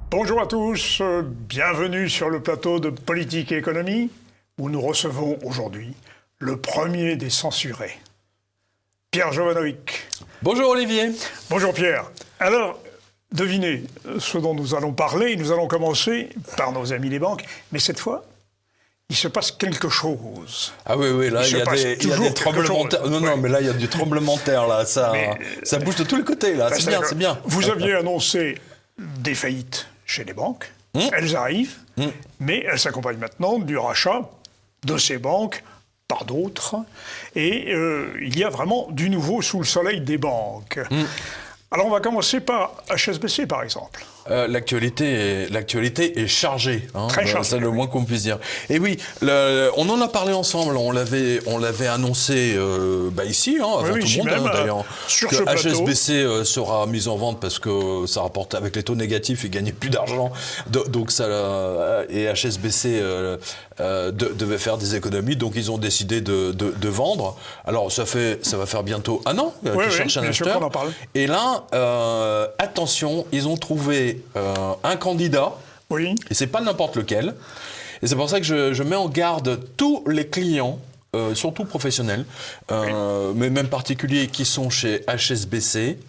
Bonjour à tous, bienvenue sur le plateau de Politique et Économie, où nous recevons aujourd'hui le premier des censurés, Pierre Jovanovic. Bonjour Olivier. Bonjour Pierre. Alors, devinez ce dont nous allons parler. Nous allons commencer par nos amis les banques, mais cette fois, il se passe quelque chose. Ah oui, là, il y a des tremblements de terre. Non, mais là, il y a du tremblement de terre, là. Ça bouge de tous les côtés, là. C'est bien. Vous aviez annoncé des faillites chez les banques. Elles arrivent, mais elles s'accompagnent maintenant du rachat de ces banques par d'autres. Et il y a vraiment du nouveau sous le soleil des banques. Alors, on va commencer par HSBC, par exemple. L'actualité est chargée. Très chargée. C'est le moins qu'on puisse dire. Et oui, on en a parlé ensemble. On l'avait annoncé ici, avant tout le monde d'ailleurs. Sur que ce plateau. HSBC sera mise en vente parce que ça rapporte, avec les taux négatifs, ils gagnaient plus d'argent. Donc et HSBC devait faire des économies. Donc ils ont décidé de vendre. Alors ça va faire bientôt un an qu'ils cherchent un acheteur. En parle. Et là, attention, ils ont trouvé un candidat, oui. Et c'est pas n'importe lequel. Et c'est pour ça que je mets en garde tous les clients, surtout professionnels, mais même particuliers qui sont chez HSBC,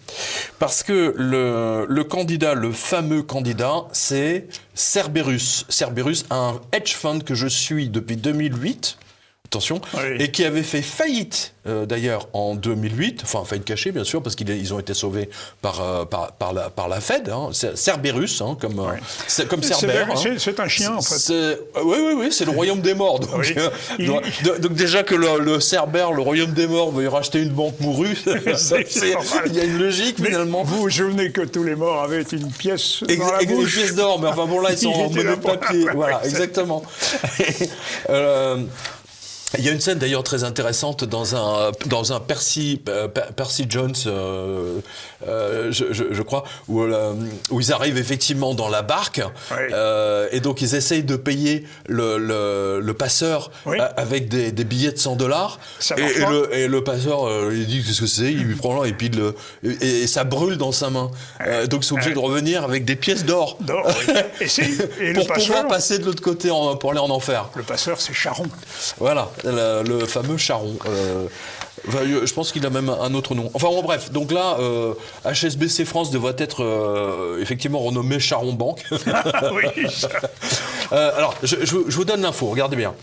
parce que le candidat, le fameux candidat, c'est Cerberus. Cerberus, un hedge fund que je suis depuis 2008. Attention, et qui avait fait faillite d'ailleurs en 2008, enfin faillite cachée bien sûr, parce qu'ils ont été sauvés par la Fed, Cerberus, comme Cerber. C'est un chien en fait. Oui, c'est le royaume des morts. Donc, donc déjà que le Cerber, le royaume des morts, veut racheter une banque mourue, il y a une logique finalement. Vous vous souvenez que tous les morts avaient une pièce dans la bouche. Une pièce d'or, mais enfin bon là ils sont en monnaie de papier, voilà, exactement. Il y a une scène d'ailleurs très intéressante dans un Percy Jones, je crois, où ils arrivent effectivement dans la barque, et donc ils essayent de payer le passeur avec des billets de $100, et le passeur il dit qu'est-ce que c'est, il lui prend là et puis et ça brûle dans sa main, donc ils sont obligés de revenir avec des pièces d'or, et pour pouvoir passer de l'autre côté pour aller en enfer. Le passeur c'est Charon. Voilà. Le fameux Charon. Je pense qu'il a même un autre nom. Enfin bon, bref, donc là, HSBC France devrait être effectivement renommé Charon Bank. Oui. Alors, je vous donne l'info, regardez bien.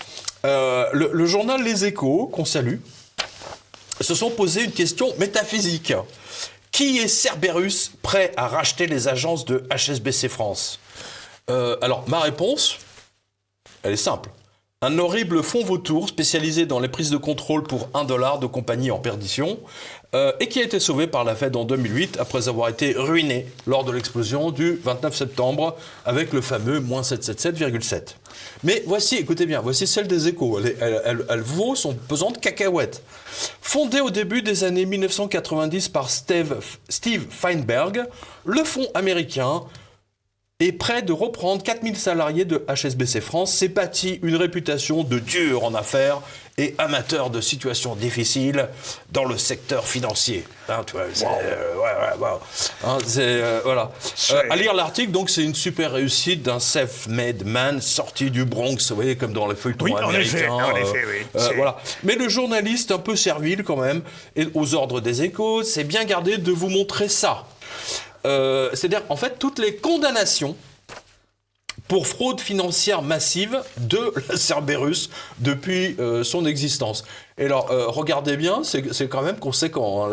Le journal Les Échos, qu'on salue, se sont posé une question métaphysique. Qui est Cerberus prêt à racheter les agences de HSBC France ? Alors, ma réponse, elle est simple. Un horrible fonds vautour spécialisé dans les prises de contrôle pour $1 de compagnie en perdition et qui a été sauvé par la Fed en 2008 après avoir été ruiné lors de l'explosion du 29 septembre avec le fameux moins 777,7. Mais voici, écoutez bien, voici celle des Échos. Elle vaut son pesant de cacahuètes. Fondé au début des années 1990 par Steve Feinberg, le fonds américain est prêt de reprendre 4000 salariés de HSBC France, s'est bâti une réputation de dur en affaires et amateur de situations difficiles dans le secteur financier. Tu vois, voilà. À lire l'article, donc c'est une super réussite d'un self-made man sorti du Bronx, vous voyez, comme dans les feuilletons américains. En effet, oui. Voilà. Mais le journaliste, un peu servile quand même, et aux ordres des Échos, s'est bien gardé de vous montrer ça. C'est-à-dire, en fait, toutes les condamnations pour fraude financière massive de la Cerberus depuis son existence. Et alors, regardez bien, c'est quand même conséquent.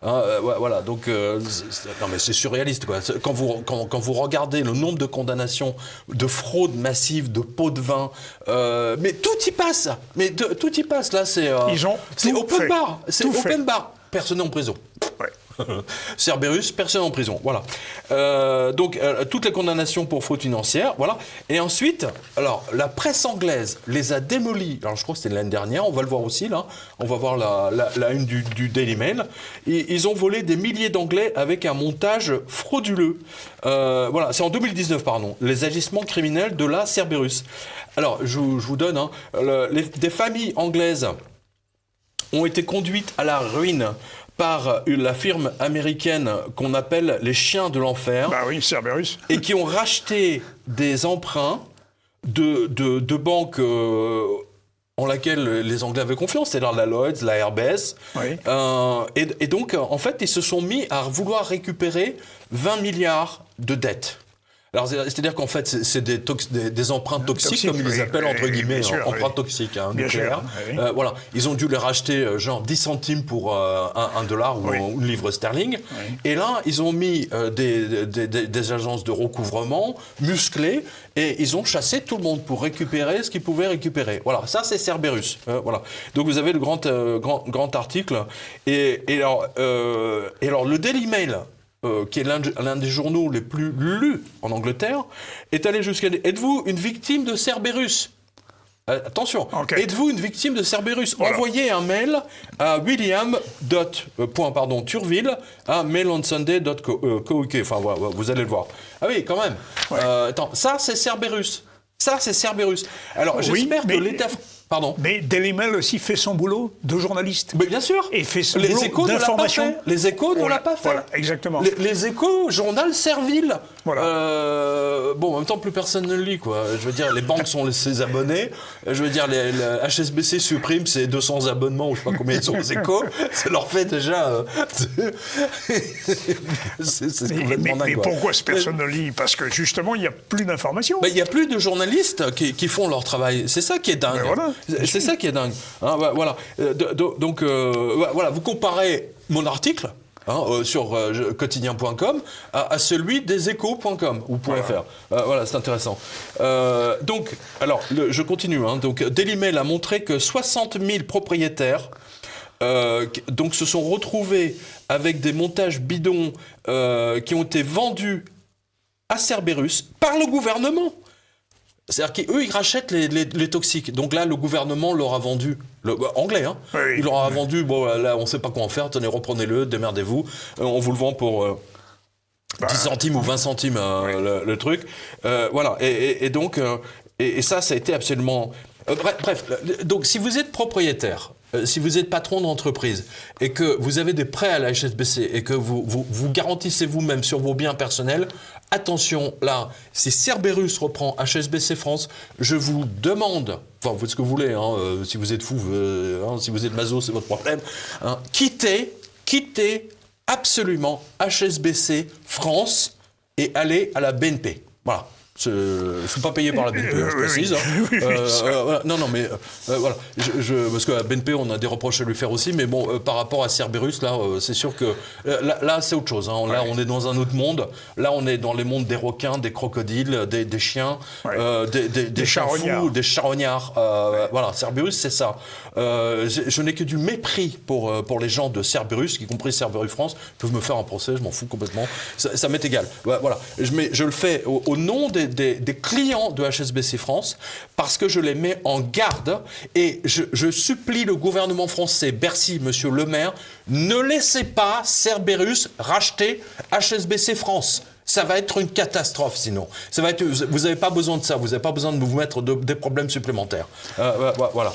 Voilà. Donc, non mais c'est surréaliste, quoi. Quand vous regardez le nombre de condamnations de fraude massive, de pots de vin, mais tout y passe. Tout y passe là. C'est open bar. C'est open bar. Personne en prison. Ouais. Cerberus, personne en prison, voilà. Donc, toutes les condamnations pour fraude financière, voilà. Et ensuite, alors, la presse anglaise les a démolis. Alors, je crois que c'était l'année dernière, on va le voir aussi, là. On va voir la une du Daily Mail. Et ils ont volé des milliers d'Anglais avec un montage frauduleux. Voilà, c'est en 2019, pardon. Les agissements criminels de la Cerberus. Alors, je vous donne, des familles anglaises ont été conduites à la ruine par la firme américaine qu'on appelle les chiens de l'enfer. Bah oui, Cerberus. Et qui ont racheté des emprunts de banques en laquelle les Anglais avaient confiance, c'est-à-dire la Lloyds, la RBS. Oui. Et donc, en fait, ils se sont mis à vouloir récupérer 20 milliards de dettes. Alors, c'est-à-dire qu'en fait, c'est des emprunts toxiques, comme ils les appellent, entre guillemets, emprunts toxiques, nucléaires. Oui. Voilà, ils ont dû les racheter genre 10 centimes pour un dollar ou une livre sterling. Oui. Et là, ils ont mis des agences de recouvrement musclées et ils ont chassé tout le monde pour récupérer ce qu'ils pouvaient récupérer. Voilà, ça, c'est Cerberus. Voilà. Donc, vous avez le grand article. Et alors, le Daily Mail, qui est l'un des journaux les plus lus en Angleterre, est allé jusqu'à dire « Êtes-vous une victime de Cerberus ?» Attention, okay. Êtes-vous une victime de Cerberus? Voilà. Envoyez un mail à Turville à mailonsunday.co.uk. Enfin, voilà, vous allez le voir. Ah oui, quand même. Ouais. Attends, ça, c'est Cerberus. Ça, c'est Cerberus. Alors, j'espère que l'État... Pardon. Mais Daily Mail aussi fait son boulot de journaliste. Mais bien sûr. Et fait son boulot d'information. Les Échos ne l'a pas fait. Voilà, exactement. Les Échos, journal servile. Voilà. Bon, en même temps, plus personne ne le lit, quoi. Je veux dire, les banques sont ses abonnés. Je veux dire, les HSBC supprime ses 200 abonnements, ou je sais pas combien ils sont aux Échos. Ça leur fait déjà... c'est complètement dingue. Mais pourquoi personne ne lit? Parce que justement, il n'y a plus d'informations. Il n'y a plus de journalistes qui font leur travail. C'est ça qui est dingue. Voilà. C'est ça qui est dingue. Hein, voilà. Donc, voilà, vous comparez mon article sur quotidien.com à celui des échos.com ou .fr. Voilà, c'est intéressant. Donc, alors, je continue. Donc, Daily Mail a montré que 60 000 propriétaires donc, se sont retrouvés avec des montages bidons qui ont été vendus à Cerberus par le gouvernement. C'est-à-dire qu'eux, ils rachètent les toxiques. Donc là, le gouvernement leur a vendu, anglais, il leur a vendu, bon, là, on ne sait pas quoi en faire, tenez, reprenez-le, démerdez-vous, on vous le vend pour 10 centimes ou 20 centimes le truc. Voilà, et donc, et ça a été absolument... bref, donc si vous êtes propriétaire, si vous êtes patron d'entreprise et que vous avez des prêts à la HSBC et que vous garantissez vous-même sur vos biens personnels, attention, là, si Cerberus reprend HSBC France, je vous demande, enfin, vous faites ce que vous voulez, si vous êtes fou, si vous êtes maso, c'est votre problème, quittez absolument HSBC France et allez à la BNP. Voilà. Je ne suis pas payé par la BNP, je précise. Non, mais voilà. Parce qu'à BNP, on a des reproches à lui faire aussi, mais bon, par rapport à Cerberus, là, c'est sûr que... Là, c'est autre chose. Là, on est dans un autre monde. Là, on est dans les mondes des requins, des crocodiles, des chiens, des charognards. Des charognards. Voilà, Cerberus, c'est ça. Je n'ai que du mépris pour les gens de Cerberus, y compris Cerberus France. Ils peuvent me faire un procès, je m'en fous complètement. Ça m'est égal. Voilà. Je le fais au nom des clients de HSBC France parce que je les mets en garde et je supplie le gouvernement français, Bercy, monsieur le maire, ne laissez pas Cerberus racheter HSBC France. Ça va être une catastrophe sinon. Vous n'avez pas besoin de ça, vous n'avez pas besoin de vous mettre des problèmes supplémentaires. Voilà.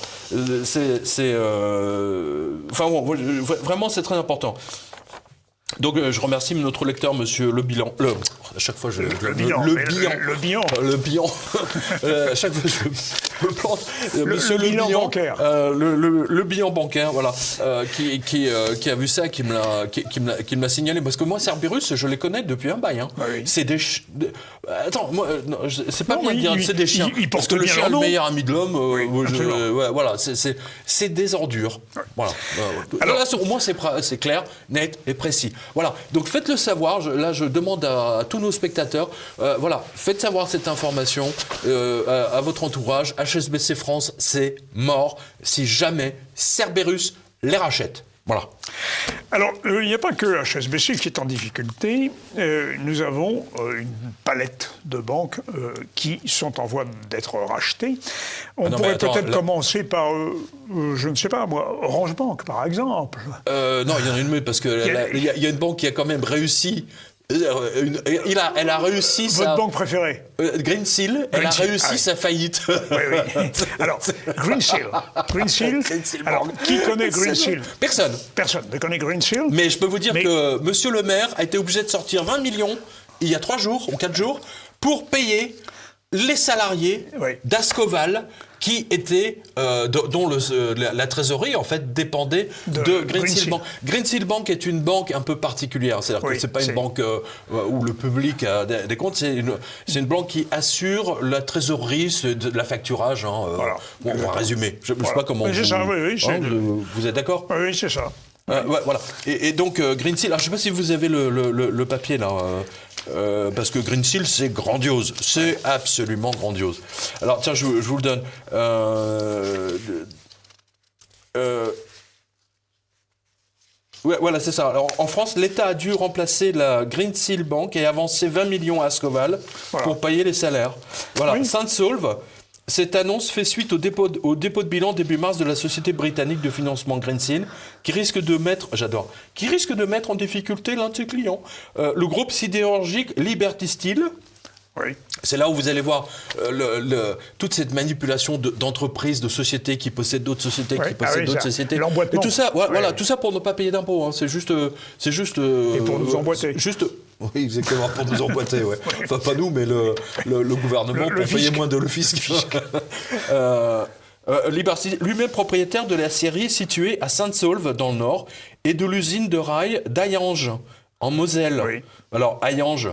Enfin bon, vraiment c'est très important. Donc je remercie notre lecteur, monsieur Le Bihan. À chaque fois, Le Bihan. À chaque fois, je me plante. Monsieur Le Bihan bancaire. Le Bihan bancaire, voilà, qui a vu ça, qui me l'a signalé. Parce que moi, Cerberus, je les connais depuis un bail. Oui. C'est des... Attends, moi, c'est pas bien de dire, c'est des chiens. Parce que le chien est le meilleur ami de l'homme. Voilà, c'est des ordures. Ouais. Voilà. Alors là, au moins, c'est clair, net et précis. Voilà, donc faites-le savoir, je demande à tous nos spectateurs, voilà, faites savoir cette information à votre entourage. HSBC France, c'est mort si jamais Cerberus les rachète. Voilà. Alors, il n'y a pas que HSBC qui est en difficulté. Nous avons une palette de banques qui sont en voie d'être rachetées. On pourrait peut-être commencer par, je ne sais pas moi, Orange Bank, par exemple. Non, il y en a une, mais parce qu'il y a une banque qui a quand même réussi Elle a réussi Votre banque préférée? Greensill, elle a réussi sa faillite. Oui, oui. Alors, Greensill. Alors, qui connaît Greensill? Personne. Personne ne connaît Greensill. Mais je peux vous dire que Monsieur le maire a été obligé de sortir 20 millions il y a 3 jours, ou 4 jours, pour payer les salariés d'Ascoval qui étaient, dont la trésorerie en fait dépendait de Greensill Bank. Greensill Bank est une banque un peu particulière, c'est-à-dire que c'est pas une banque où le public a des comptes, c'est une banque qui assure la trésorerie, de la facturage. Voilà. Bon, on va résumer. Je ne sais pas comment vous êtes d'accord? Oui, c'est ça. Voilà. Et donc Greensill, alors je ne sais pas si vous avez le papier là. Parce que Greensill, c'est grandiose. C'est absolument grandiose. Alors, tiens, je vous le donne. Ouais, voilà, c'est ça. Alors, en France, l'État a dû remplacer la Greensill Bank et avancer 20 millions à Ascoval pour payer les salaires. Voilà. Oui. Saint-Saulve, cette annonce fait suite au dépôt de bilan début mars de la société britannique de financement Greensill, qui risque de mettre en difficulté l'un de ses clients. Le groupe sidérurgique Liberty Steel. Oui. C'est là où vous allez voir toute cette manipulation d'entreprises, de sociétés qui possèdent d'autres sociétés, qui possèdent d'autres sociétés. L'emboîtement. Et tout ça, voilà, tout ça pour ne pas payer d'impôts. Hein. C'est juste. Et pour nous emboîter. Oui, exactement, pour nous emboîter, ouais. Enfin, pas nous, mais le gouvernement pour payer moins de le fisc. Liberty, lui-même propriétaire de la scierie située à Saint-Saulve, dans le Nord, et de l'usine de rail d'Hayange, en Moselle. Oui. Alors, Hayange,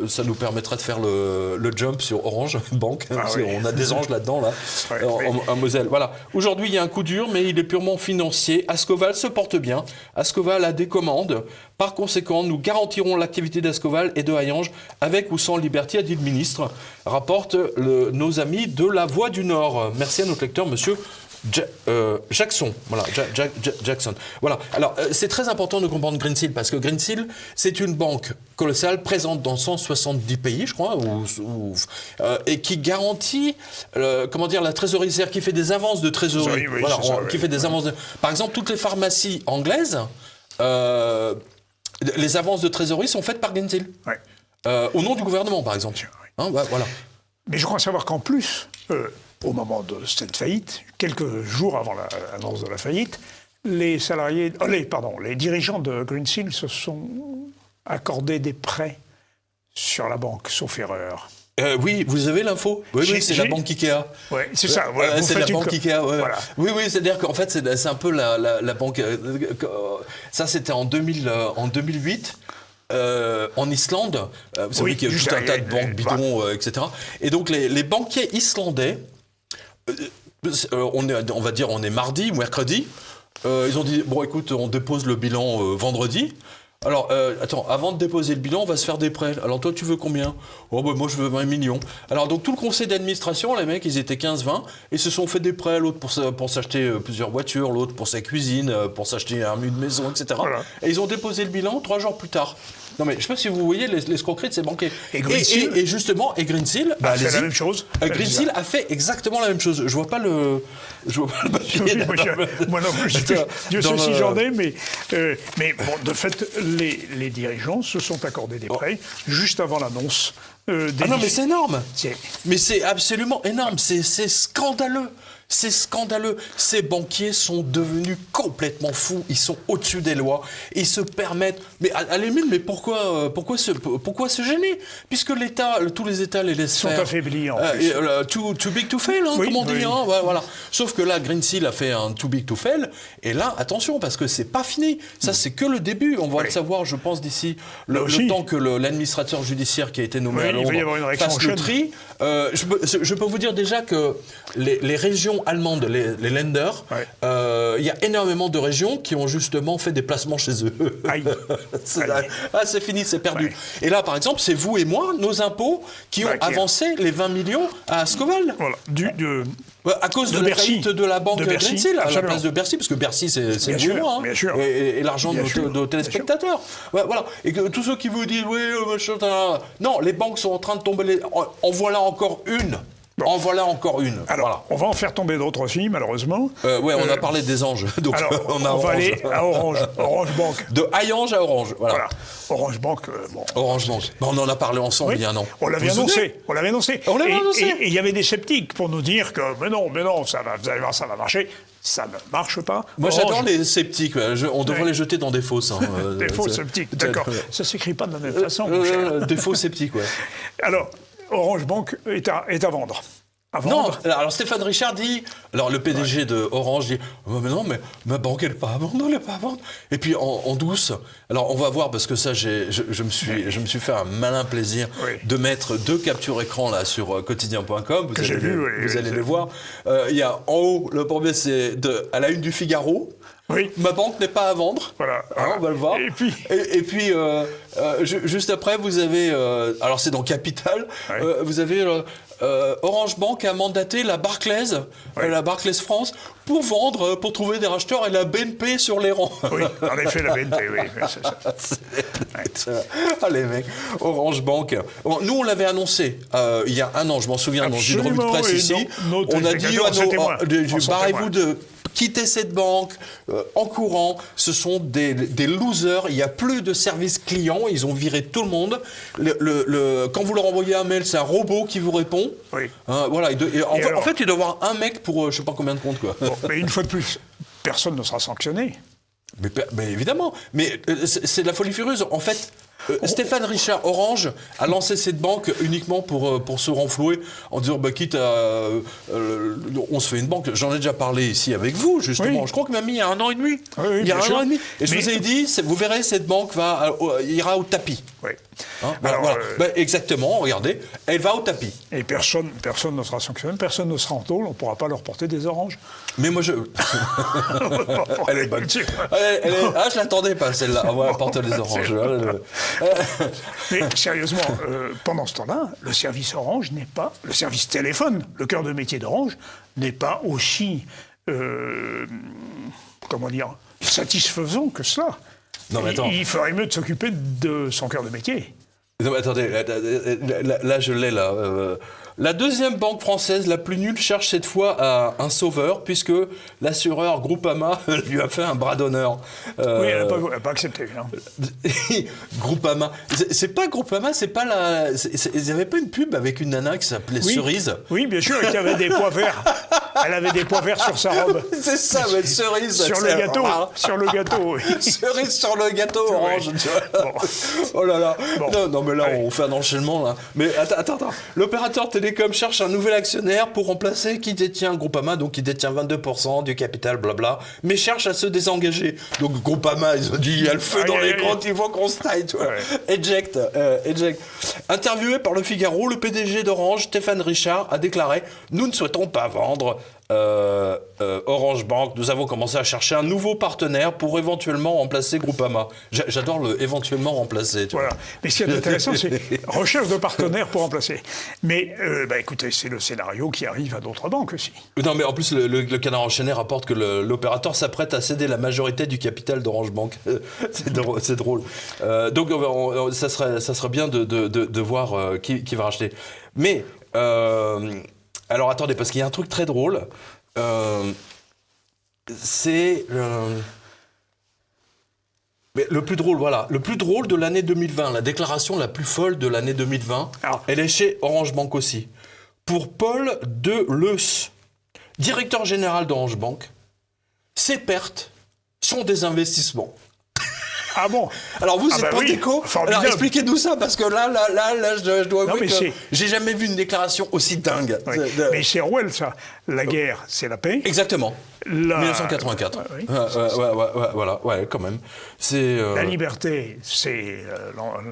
ça nous permettrait de faire le jump sur Orange Bank. On a des anges là-dedans, en Moselle. Voilà. Aujourd'hui, il y a un coup dur, mais il est purement financier. Ascoval se porte bien. Ascoval a des commandes. Par conséquent, nous garantirons l'activité d'Ascoval et de Hayange avec ou sans Liberty, a dit le ministre, rapporte nos amis de La Voix du Nord. Merci à notre lecteur, monsieur Jackson. Voilà, Jackson. Voilà. Alors, c'est très important de comprendre Greensill parce que Greensill, c'est une banque colossale présente dans 170 pays, je crois, et qui garantit, la trésorerie, c'est-à-dire qui fait des avances de trésorerie. Fait des avances. Par exemple, toutes les pharmacies anglaises, les avances de trésorerie sont faites par Greensill. Au nom du gouvernement, par exemple. Voilà. Mais je crois savoir qu'en plus, au moment de cette faillite, quelques jours avant l'annonce de la faillite, les dirigeants de Greensill se sont accordés des prêts sur la banque, sauf erreur. Oui, vous avez l'info. Oui, c'est la banque Ikea. Oui, c'est ça. Voilà, c'est la banque Ikea. Ouais. Voilà. Oui, c'est-à-dire qu'en fait, c'est un peu la banque. Ça, c'était en 2008. En Islande, vous savez qu'il y a tout un tas de banques bidons, etc. Et donc, les banquiers islandais, on est mardi ou mercredi, ils ont dit, bon, écoute, on dépose le bilan vendredi. Alors, attends, avant de déposer le bilan, on va se faire des prêts. Alors, toi, tu veux combien? Oh, bah, moi, je veux 20 millions. Alors, donc, tout le conseil d'administration, les mecs, ils étaient 15-20, et se sont fait des prêts, l'autre pour s'acheter plusieurs voitures, l'autre pour sa cuisine, pour s'acheter une maison, etc. Voilà. Et ils ont déposé le bilan 3 jours plus tard. Non, mais je ne sais pas si vous voyez l'escroquerie de ces banquiers. Et Greensill a fait la même chose. Greensill a fait exactement la même chose. Je vois pas le papier. Moi non plus. Dieu sait si j'en ai, mais bon, de fait, les dirigeants se sont accordés des prêts juste avant l'annonce. Non, mais c'est énorme. Mais c'est absolument énorme. C'est scandaleux. C'est scandaleux. Ces banquiers sont devenus complètement fous. Ils sont au-dessus des lois. Ils se permettent. Mais à la limite, mais pourquoi se gêner? Puisque l'État, tous les États les laissent faire. Sont affaiblis en plus. Too big to fail, comme on dit. Hein, voilà. Sauf que là, Greensill a fait un too big to fail. Et là, attention, parce que c'est pas fini. Ça, c'est que le début. On va le savoir, je pense, d'ici le temps que l'administrateur judiciaire qui a été nommé à Londres fasse le tri. Je peux vous dire déjà que les régions allemandes, les Länder, il y a énormément de régions qui ont justement fait des placements chez eux. C'est fini, c'est perdu. Et là, par exemple, c'est vous et moi, nos impôts, qui ont avancé les 20 millions à Ascoval. Voilà. À cause de la faillite de la banque Greensill, à la place de Bercy, parce que Bercy, c'est le gouvernement, et l'argent de nos téléspectateurs. Voilà. Et que tous ceux qui vous disent, non, les banques sont en train de tomber. En voilà encore une. Bon. En voilà encore une. Alors, voilà. on va en faire tomber d'autres aussi, malheureusement. Ouais, on a parlé des anges. Donc, Alors, on a va Orange. aller à Orange Bank. De Hayange à Orange. Voilà. Orange Bank, bon. Orange Bank. On en a parlé ensemble il y a un an. On l'avait annoncé. On l'avait annoncé. Et il y avait des sceptiques pour nous dire que, mais non, vous allez voir, ça va marcher. Ça ne marche pas. Moi, j'adore les sceptiques. On devrait les jeter dans des fosses. Hein. Des faux sceptiques, d'accord. Ça ne s'écrit pas de la même façon, mon cher. Des faux sceptiques, ouais. Alors, Orange Bank est à vendre. Non, alors Stéphane Richard dit, alors le PDG de Orange dit, oh, mais non, mais ma banque elle n'est pas à vendre, elle n'est pas à vendre. Et puis en douce, alors on va voir parce que ça, je me suis fait un malin plaisir de mettre 2 captures écran là sur quotidien.com. Vous allez les voir. Il y a en haut, le premier c'est à la une du Figaro. Oui. Ma banque n'est pas à vendre. Voilà. On va le voir. Et puis, juste après, vous avez, alors c'est dans Capital, vous avez Orange Bank a mandaté la Barclays, la Barclays France, pour vendre, pour trouver des racheteurs, et la BNP sur les rangs. Oui, en effet, la BNP, oui. C'est ça. Allez, mecs, Orange Bank. Nous, on l'avait annoncé il y a un an, je m'en souviens, dans une revue de presse ici. On a dit barrez-vous de quitter cette banque en courant. Ce sont des losers. Il n'y a plus de service client. Ils ont viré tout le monde. Quand vous leur envoyez un mail, c'est un robot qui vous répond. Oui. Voilà. En fait, il doit y avoir un mec pour je ne sais pas combien de comptes. Quoi. Bon, mais une fois de plus, personne ne sera sanctionné. Mais évidemment. Mais c'est de la folie furieuse. En fait, Stéphane Richard, Orange, a lancé cette banque uniquement pour se renflouer en disant quitte à. On se fait une banque. J'en ai déjà parlé ici avec vous, justement. Oui. Je crois que même il y a 1 an et demi. Oui, il y a 1 an et demi. Et je vous ai dit, vous verrez, cette banque ira au tapis. Oui. Voilà. Exactement, regardez, elle va au tapis. Et personne ne sera sanctionné, personne ne sera en tôle, on ne pourra pas leur porter des oranges. Mais moi, elle est bonne. Je l'attendais pas, celle-là. On va porter des oranges. Mais sérieusement, pendant ce temps-là, le service Orange n'est pas, le service téléphone, le cœur de métier d'Orange, n'est pas aussi, satisfaisant que cela. Non, mais attends. Il ferait mieux de s'occuper de son cœur de métier. Non, mais attendez, là je l'ai là. La deuxième banque française la plus nulle cherche cette fois un sauveur puisque l'assureur Groupama lui a fait un bras d'honneur. Oui, elle n'a pas accepté. Hein. Groupama. C'est pas Groupama, c'est pas la. Il n'y avait pas une pub avec une nana qui s'appelait Cerise. Oui, bien sûr, et qui avait des pois verts. Elle avait des pois verts sur sa robe. C'est ça, mais cerise. Sur le gâteau. Sur le gâteau, oui. Cerise sur le gâteau orange. Tu vois. Bon. Oh là là. Bon. Non, mais là, on fait un enchaînement, là. Mais attends. L'opérateur télécom cherche un nouvel actionnaire pour remplacer qui détient Groupama, donc qui détient 22% du capital, blabla, mais cherche à se désengager. Donc Groupama, ils ont dit, il y a le feu dans les comptes, il faut qu'on se taille, tu vois. Eject. Interviewé par le Figaro, le PDG d'Orange, Stéphane Richard, a déclaré « Nous ne souhaitons pas vendre Orange Bank. Nous avons commencé à chercher un nouveau partenaire pour éventuellement remplacer Groupama. » J'adore le « éventuellement remplacer ». Voilà. Mais ce qui est intéressant, c'est recherche de partenaires pour remplacer. Mais écoutez, c'est le scénario qui arrive à d'autres banques aussi. Non, mais en plus, le Canard enchaîné rapporte que l'opérateur s'apprête à céder la majorité du capital d'Orange Bank. C'est drôle. Donc, ça serait bien de voir qui va racheter. Mais... alors attendez, parce qu'il y a un truc très drôle. C'est mais le plus drôle, voilà. Le plus drôle de l'année 2020, la déclaration la plus folle de l'année 2020, elle est chez Orange Bank aussi. Pour Paul Deleusse, directeur général d'Orange Bank, ces pertes sont des investissements. Ah bon? Alors vous êtes pas déco. Alors expliquez-nous ça parce que là, je dois avouer que j'ai jamais vu une déclaration aussi dingue. Oui. Mais c'est Orwell, ça. La guerre, c'est la paix. Exactement. 1984. Voilà, quand même. C'est la liberté, c'est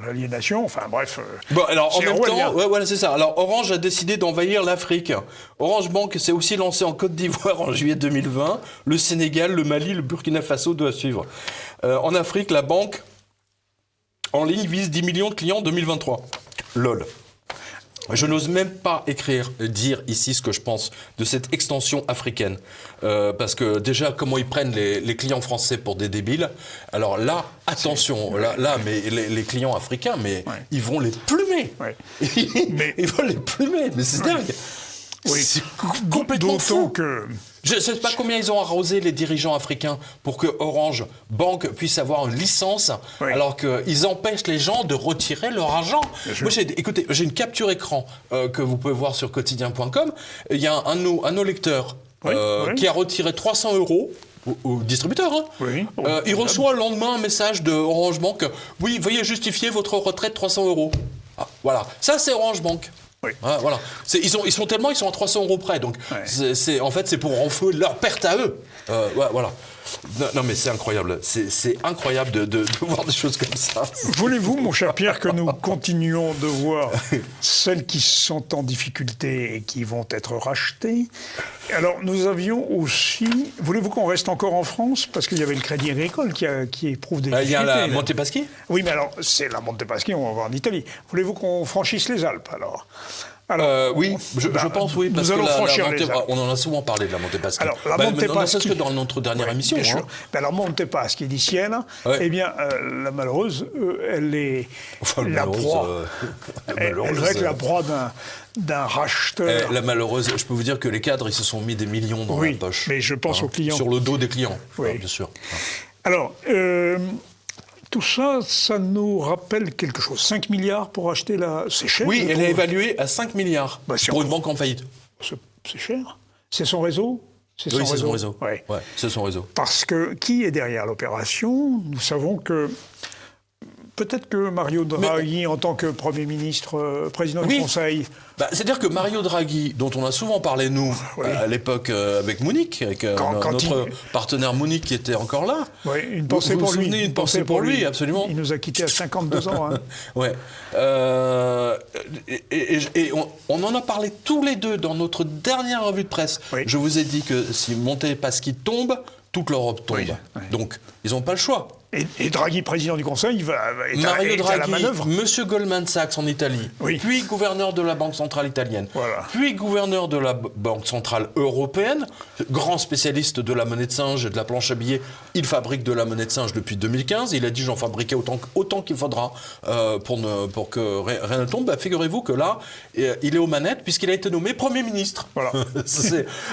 l'aliénation. Enfin bref. Bon, alors en même temps, voilà, c'est ça. Alors Orange a décidé d'envahir l'Afrique. Orange Bank s'est aussi lancé en Côte d'Ivoire en juillet 2020. Le Sénégal, le Mali, le Burkina Faso doivent suivre. En Afrique, la banque en ligne vise 10 millions de clients en 2023. LOL. Je n'ose même pas dire ici ce que je pense de cette extension africaine. Parce que déjà, comment ils prennent les clients français pour des débiles. Alors là, attention, là mais les clients africains, mais ils vont les plumer. Ils vont les plumer, mais c'est dingue. Oui. C'est complètement D'autant fou. que... Je ne sais pas combien ils ont arrosé les dirigeants africains pour que Orange Bank puisse avoir une licence, Oui. alors qu'ils empêchent les gens de retirer leur argent. Moi, écoutez, j'ai une capture écran que vous pouvez voir sur quotidien.com. Il y a un de nos lecteurs Oui. qui a retiré 300 € au distributeur. Hein. Oui. Il reçoit le lendemain un message de Orange Bank. Oui, veuillez justifier votre retrait de 300 €. Ah, voilà, ça c'est Orange Bank. Oui. Ah, voilà. Ils sont à 300 € près, donc Ouais. en fait c'est pour renflouer leur perte à eux. Voilà. Non mais c'est incroyable, c'est incroyable de voir des choses comme ça. Voulez-vous, mon cher Pierre, que nous continuions de voir celles qui sont en difficulté et qui vont être rachetées? Alors, nous avions aussi... Voulez-vous qu'on reste encore en France? Parce qu'il y avait le Crédit Agricole qui éprouve des difficultés. Il y a la là. Montepaschi. Oui, mais alors, c'est la Montepaschi, on va voir en Italie. Voulez-vous qu'on franchisse les Alpes, alors? Oui, je pense oui, parce nous allons que franchir les Alpes. on en a souvent parlé de la Montepaschi. Alors, la Ne Montepaschi... serait-ce que dans notre dernière émission. Bien sûr. Hein. Ben alors, Montepaschi dit Sienne, eh bien, la malheureuse, elle est la proie. Elle va être la proie d'un racheteur. La malheureuse, je peux vous dire que les cadres, ils se sont mis des millions dans la poche. Mais je pense aux clients. Sur le dos des clients, Oui. bien sûr. Alors, tout ça, ça nous rappelle quelque chose. 5 milliards pour acheter la... C'est cher. Oui, je elle trouve. est évaluée à 5 milliards pour une banque en faillite. C'est cher. C'est son réseau? Oui, c'est son réseau. Ouais. Ouais, c'est son réseau. Parce que qui est derrière l'opération? Nous savons que peut-être que Mario Draghi, en tant que Premier ministre, président du Conseil... C'est-à-dire que Mario Draghi, dont on a souvent parlé, nous, à l'époque avec Mounique, avec notre partenaire Mounique qui était encore là. Oui, une pensée pour lui. Une pensée pour lui, absolument. Il nous a quittés à 52 ans. Hein. Ouais. Et on en a parlé tous les deux dans notre dernière revue de presse. Oui. Je vous ai dit que si Montepaschi tombe, toute l'Europe tombe. Oui. Donc, ils n'ont pas le choix. Et Draghi, président du Conseil, Mario est à la Draghi, manœuvre. Monsieur Goldman Sachs en Italie, puis gouverneur de la Banque centrale italienne, puis gouverneur de la Banque centrale européenne, grand spécialiste de la monnaie de singe et de la planche à billets. Il fabrique de la monnaie de singe depuis 2015. Il a dit j'en fabriquais autant qu'il faudra pour que rien ne tombe. Figurez-vous que là, il est aux manettes puisqu'il a été nommé Premier ministre. Voilà.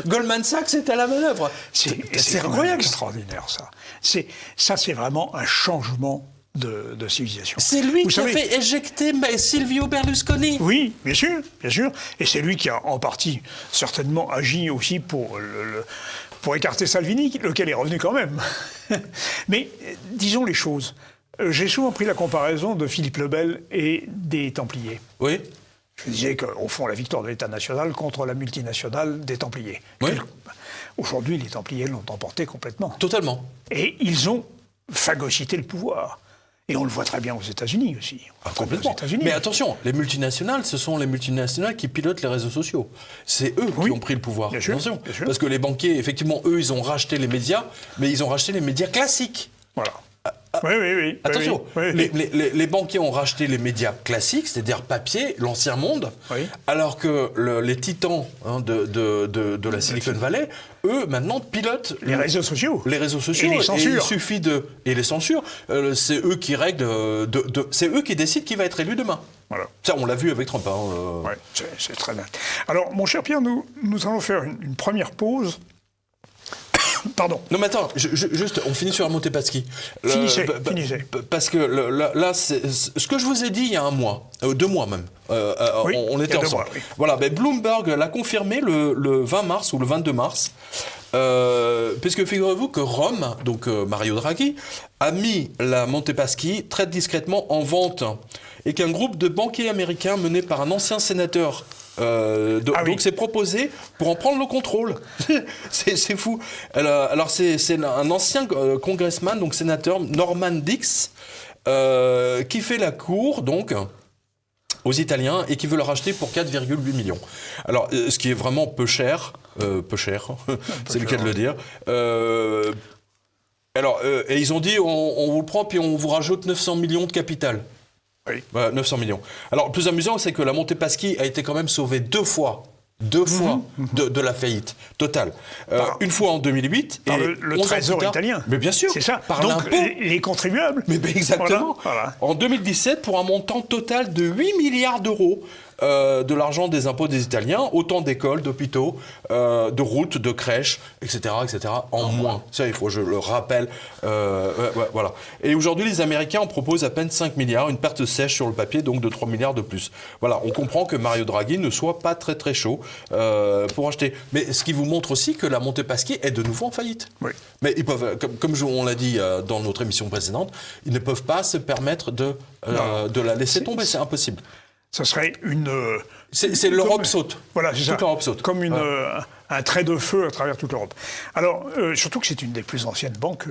Goldman Sachs est à la manœuvre. C'est incroyable. Extraordinaire, ça. C'est vraiment un changement de civilisation. C'est lui qui a fait éjecter Silvio Berlusconi. Oui, bien sûr, bien sûr. Et c'est lui qui a en partie certainement agi aussi pour écarter Salvini, lequel est revenu quand même. Mais disons les choses. J'ai souvent pris la comparaison de Philippe le Bel et des Templiers. Oui. Je disais qu'au fond, la victoire de l'État national contre la multinationale des Templiers. Oui. Aujourd'hui, les Templiers l'ont emporté complètement. Totalement. Et ils ont phagocyté le pouvoir. Et on le voit très bien aux États-Unis aussi. Complètement. Mais attention, les multinationales, ce sont les multinationales qui pilotent les réseaux sociaux. C'est eux qui ont pris le pouvoir. Bien sûr, attention. bien sûr. Parce que les banquiers, effectivement, eux, ils ont racheté les médias, mais ils ont racheté les médias classiques. Voilà. Oui. Attention, oui. Les banquiers ont racheté les médias classiques, c'est-à-dire papier, l'ancien monde, alors que les titans de la Silicon Valley, eux, maintenant, pilotent les réseaux sociaux. Les réseaux sociaux. Et les censures. Et il suffit et les censures. C'est eux qui règlent. C'est eux qui décident qui va être élu demain. Voilà. Ça, on l'a vu avec Trump. Oui, c'est très bien. Alors, mon cher Pierre, nous allons faire une première pause. Pardon. Non mais attends, juste, on finit sur la Montepaschi. Finissez. Parce que là, ce que je vous ai dit il y a 1 mois, 2 mois même, on était ensemble. Mois, oui. Voilà, Bloomberg l'a confirmé le 20 mars ou le 22 mars, puisque figurez-vous que Rome, donc Mario Draghi, a mis la Montepaschi très discrètement en vente, et qu'un groupe de banquiers américains mené par un ancien sénateur donc c'est proposé pour en prendre le contrôle. c'est fou. Alors c'est un ancien congressman, donc sénateur, Norman Dix, qui fait la cour donc aux Italiens et qui veut le racheter pour 4,8 millions. Alors ce qui est vraiment peu cher, c'est le cas de le dire. Et ils ont dit on vous le prend puis on vous rajoute 900 millions de capital. Oui. 900 millions. Alors, le plus amusant, c'est que la Montepaschi a été quand même sauvée 2 fois. 2 fois de la faillite totale. Une fois en 2008. Par et le trésor italien. Mais bien sûr. C'est ça. Par donc, l'impôt. les contribuables. Mais exactement. Voilà. En 2017, pour un montant total de 8 milliards d'euros. de l'argent des impôts des Italiens, autant d'écoles, d'hôpitaux, de routes, de crèches, etc., en moins. Ça, il faut que je le rappelle. Voilà. Et aujourd'hui, les Américains en proposent à peine 5 milliards, une perte sèche sur le papier, donc de 3 milliards de plus. Voilà, on comprend que Mario Draghi ne soit pas très très chaud pour acheter. Mais ce qui vous montre aussi que la Montepaschi est de nouveau en faillite. Oui. Mais ils peuvent, comme on l'a dit dans notre émission précédente, ils ne peuvent pas se permettre de la laisser tomber, c'est impossible. Ça serait une... c'est l'Europe saute. Voilà, c'est ça. Toute l'Europe saute. Comme un trait de feu à travers toute l'Europe. Alors, surtout que c'est une des plus anciennes banques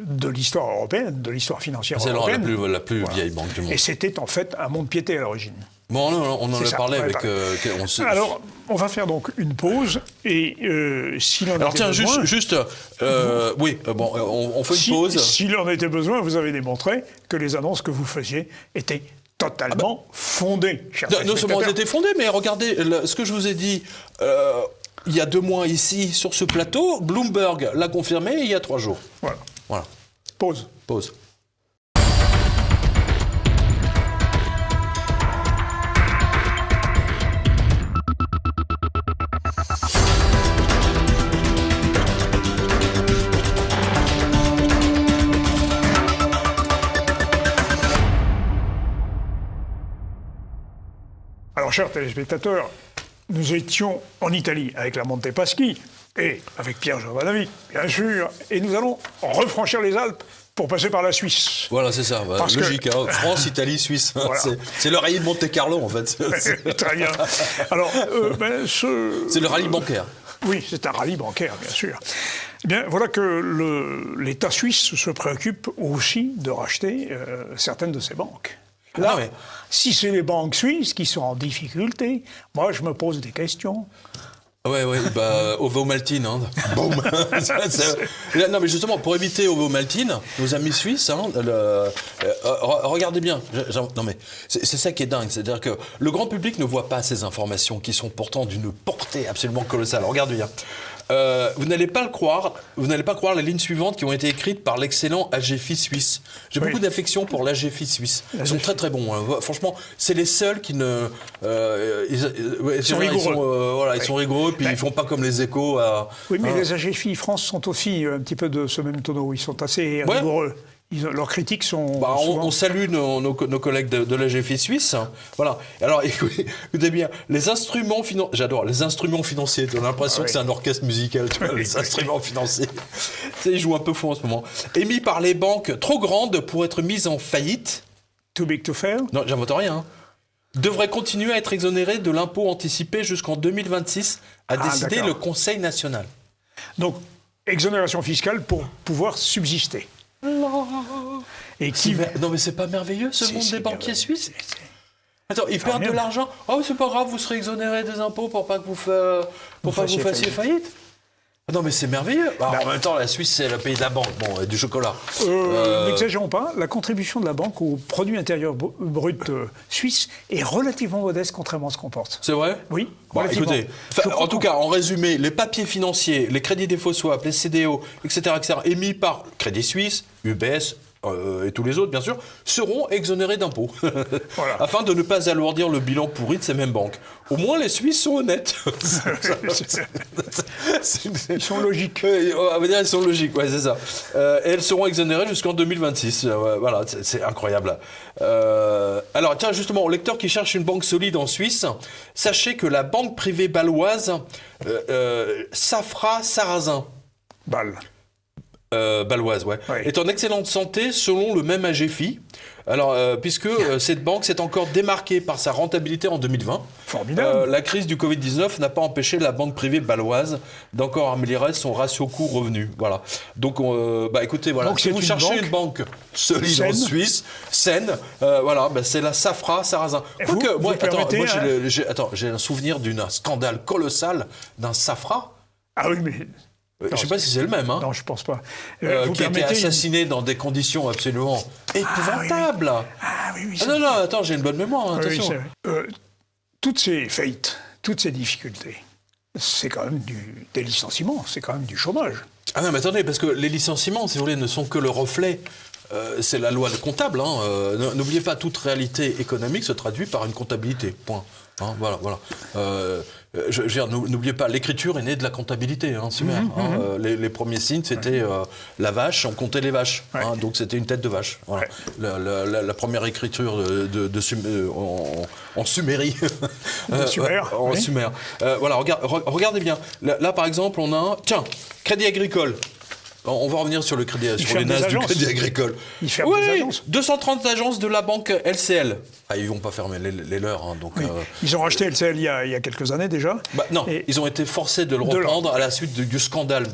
de l'histoire européenne, de l'histoire financière européenne. C'est la plus vieille banque du monde. Et c'était en fait un Mont-de-Piété à l'origine. Bon, on en a parlé avec... Alors, on va faire donc une pause, et s'il en Alors était tiens, besoin... on fait une pause. S'il en était besoin, vous avez démontré que les annonces que vous faisiez étaient totalement fondées, chers non seulement elles étaient fondées, mais regardez, ce que je vous ai dit... il y a 2 mois ici, sur ce plateau, Bloomberg l'a confirmé il y a 3 jours. Voilà. Pause. Alors, chers téléspectateurs, nous étions en Italie avec la Montepaschi et avec Pierre Jovanovic, bien sûr, et nous allons refranchir les Alpes pour passer par la Suisse. Voilà, c'est ça, logique. Hein. France, Italie, Suisse. Voilà. C'est le rallye de Monte-Carlo, en fait. Très bien. Alors, c'est le rallye bancaire. Oui, c'est un rallye bancaire, bien sûr. Eh bien, voilà que l'État suisse se préoccupe aussi de racheter certaines de ses banques. Là, si c'est les banques suisses qui sont en difficulté, moi, je me pose des questions. Oui, Ovomaltine, hein. Boum. Non, mais justement, pour éviter Ovomaltine, nos amis suisses, hein, regardez bien. Non, mais c'est ça qui est dingue. C'est-à-dire que le grand public ne voit pas ces informations qui sont pourtant d'une portée absolument colossale. Regardez bien. Vous n'allez pas croire les lignes suivantes qui ont été écrites par l'excellent AGFI suisse. J'ai beaucoup d'affection pour l'AGFI suisse. Ils sont très très bons. Hein. Franchement, c'est les seuls qui ne... ils sont rigoureux. Ils sont rigoureux, puis ils font pas comme les Échos. Oui, mais les AGFI France sont aussi un petit peu de ce même tonneau. Ils sont assez rigoureux. Leurs critiques sont souvent... On salue nos collègues de l'AGFI suisse. Voilà. Alors, écoutez bien, les instruments financiers... J'adore, les instruments financiers. On a l'impression que c'est un orchestre musical, tu vois, les instruments financiers. Ils jouent un peu fou en ce moment. Émis par les banques trop grandes pour être mises en faillite... Too big to fail? Non, j'invente rien. Devraient continuer à être exonérés de l'impôt anticipé jusqu'en 2026, a décidé le Conseil national. Donc, exonération fiscale pour pouvoir subsister. Et Non mais c'est pas merveilleux ce monde des banquiers suisses. Attends, ils perdent de l'argent. Oh, c'est pas grave, vous serez exonérés des impôts pour pas que vous fassiez faillite. Non mais c'est merveilleux. En même temps, la Suisse c'est le pays de la banque, et du chocolat. N'exagérons pas, la contribution de la banque au produit intérieur brut suisse est relativement modeste contrairement à ce qu'on porte. C'est vrai? Oui. Écoutez, en tout cas, en résumé, les papiers financiers, les crédits défaut swap, les CDO, etc., émis par Crédit Suisse, UBS, et tous les autres, bien sûr, seront exonérés d'impôts. Voilà. Afin de ne pas alourdir le bilan pourri de ces mêmes banques. Au moins, les Suisses sont honnêtes. Ils sont logiques. On va dire ils sont logiques, ouais, c'est ça. Et elles seront exonérées jusqu'en 2026. Voilà, c'est incroyable. Alors, tiens, justement, au lecteur qui cherche une banque solide en Suisse, sachez que la banque privée bâloise Safra Sarrazin. Bâloise, est en excellente santé selon le même AGFI. Alors, puisque cette banque s'est encore démarquée par sa rentabilité en 2020. Formidable. La crise du Covid-19 n'a pas empêché la banque privée baloise d'encore améliorer son ratio coût-revenu. Voilà. Donc, écoutez, voilà. Donc, si vous cherchez une banque solide en Suisse, saine, c'est la Safra Sarrazin. J'ai un souvenir d'un scandale colossal d'un Safra. Ah oui, mais... Je ne sais pas si c'est le même. Hein. Non, je ne pense pas. Qui a été assassiné dans des conditions absolument épouvantables. Non, attends, j'ai une bonne mémoire, hein, attention. Toutes ces faillites, toutes ces difficultés, c'est quand même des licenciements, c'est quand même du chômage. Ah non, mais attendez, parce que les licenciements, si vous voulez, ne sont que le reflet c'est la loi comptable. N'oubliez pas, toute réalité économique se traduit par une comptabilité. Point. Voilà. Je veux dire, n'oubliez pas, l'écriture est née de la comptabilité, Sumer. Les premiers signes, c'était la vache, on comptait les vaches. Donc c'était une tête de vache. Voilà. La première écriture en Sumérie. En Sumer. Voilà, regardez bien. Là, par exemple, on a... Tiens, Crédit Agricole. On va revenir sur les NAS du Crédit Agricole. Ils ferment des agences. 230 agences de la banque LCL. Ils vont pas fermer les leurs. Donc, Ils ont racheté LCL il y a quelques années déjà. Non, ils ont été forcés de le reprendre à la suite du scandale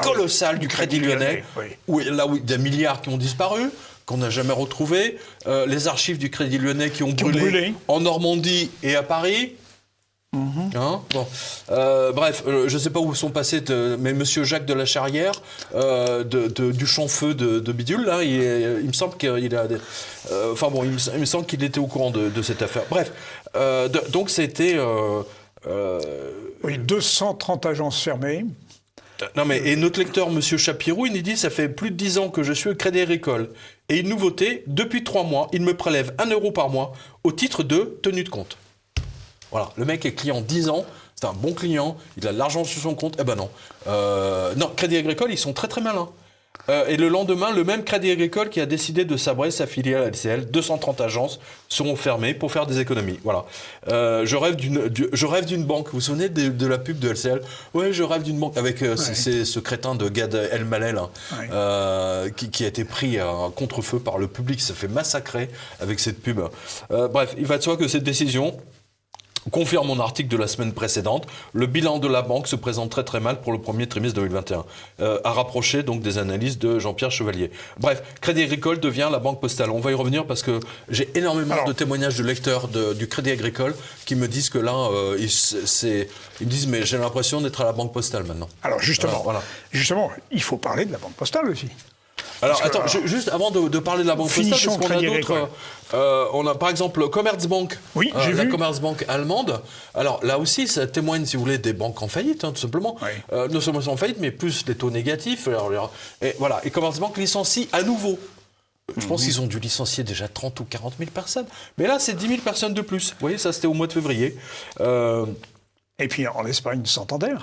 colossal du Crédit Lyonnais. Où il y a des milliards qui ont disparu, qu'on n'a jamais retrouvés. Les archives du Crédit Lyonnais qui ont brûlé en Normandie et à Paris. Bref, je ne sais pas où sont passés, mais Monsieur Jacques de la Charrière, du Champ-Feu de Bidule, là, il me semble qu'il a... il me semble qu'il était au courant de cette affaire. Bref, donc c'était... 230 agences fermées. Non mais, et notre lecteur, Monsieur Chapirou, il nous dit « Ça fait plus de 10 ans que je suis au Crédit Agricole. Et une nouveauté, depuis 3 mois, il me prélève 1 euro par mois au titre de tenue de compte. » Voilà, le mec est client 10 ans, c'est un bon client, il a de l'argent sur son compte. Eh ben non. Non, Crédit Agricole, ils sont très très malins. Et le lendemain, le même Crédit Agricole qui a décidé de sabrer sa filiale LCL, 230 agences seront fermées pour faire des économies. Voilà. Je rêve d'une banque. Vous vous souvenez de la pub de LCL ? Ouais, je rêve d'une banque. Avec ce crétin de Gad Elmaleh qui a été pris à contre-feu par le public, qui s'est fait massacrer avec cette pub. Bref, il va de soi que cette décision confirme mon article de la semaine précédente. Le bilan de la banque se présente très très mal pour le premier trimestre 2021. À rapprocher donc des analyses de Jean-Pierre Chevalier. Bref, Crédit Agricole devient la banque postale. On va y revenir parce que j'ai énormément de témoignages de lecteurs du Crédit Agricole qui me disent que là, ils me disent mais j'ai l'impression d'être à la banque postale maintenant. Alors justement, il faut parler de la banque postale aussi. Alors, attends, juste avant de parler de la banque postale, parce qu'on a d'autres... on a par exemple Commerzbank, j'ai la vu. Commerzbank allemande. Alors là aussi, ça témoigne, si vous voulez, des banques en faillite, tout simplement. Non seulement en faillite, mais plus les taux négatifs. Et voilà, et Commerzbank licencie à nouveau. Je pense qu'ils ont dû licencier déjà 30 ou 40 000 personnes. Mais là, c'est 10 000 personnes de plus. Vous voyez, ça, c'était au mois de février. Et puis en Espagne, Santander,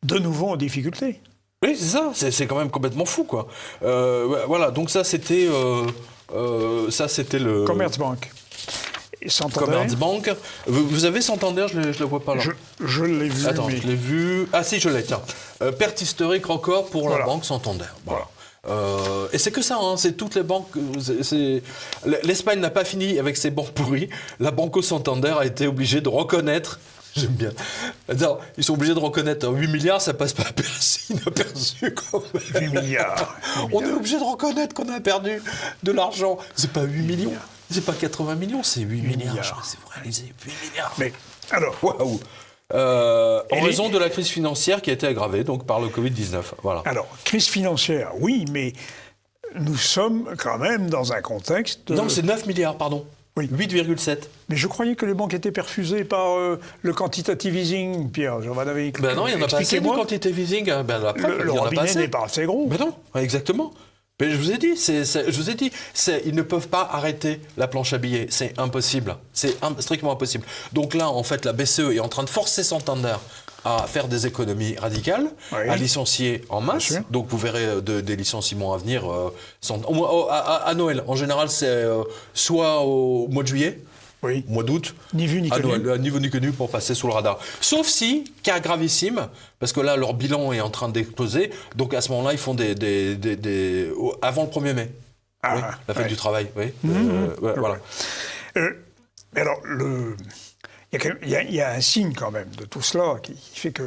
de nouveau en difficulté. Oui, c'est ça, c'est quand même complètement fou, quoi. Voilà, donc ça, c'était le... Commerzbank. Et Santander. Commerzbank. Vous avez Santander, je ne le vois pas là. Je l'ai vu. Attends, je l'ai vu. Ah si, je l'ai, tiens. Perte historique encore pour la banque Santander. Voilà. Et c'est que ça, c'est toutes les banques. L'Espagne n'a pas fini avec ses banques pourries. La Banco Santander a été obligée de reconnaître. J'aime bien. Alors, ils sont obligés de reconnaître 8 milliards, ça passe pas inaperçu. 8 milliards. On est obligé de reconnaître qu'on a perdu de l'argent. C'est pas 8 millions, c'est pas 80 millions, c'est 8 milliards. C'est réalisé, 8 milliards. Mais alors... Waouh. En raison de la crise financière qui a été aggravée donc, par le Covid-19. Voilà. Alors, crise financière, oui, mais nous sommes quand même dans un contexte... Non, c'est 9 milliards, pardon. Oui. 8,7. Mais je croyais que les banques étaient perfusées par le quantitative easing, Pierre. Ben non, il n'y en a pas assez du quantitative easing. Le robinet n'est pas assez gros. Ben non, exactement. Mais je vous ai dit, ils ne peuvent pas arrêter la planche à billets. C'est impossible. C'est strictement impossible. Donc là, en fait, la BCE est en train de forcer Santander à faire des économies radicales, à licencier en masse. Donc vous verrez des licenciements à venir à Noël. En général, c'est soit au mois de juillet, au mois d'août, ni vu ni connu. Noël, ni vu ni connu pour passer sous le radar. Sauf si, cas gravissime, parce que là, leur bilan est en train d'exploser, donc à ce moment-là, ils font avant le 1er mai. La fête du travail, voilà. Mais alors, il y a un signe quand même de tout cela qui fait que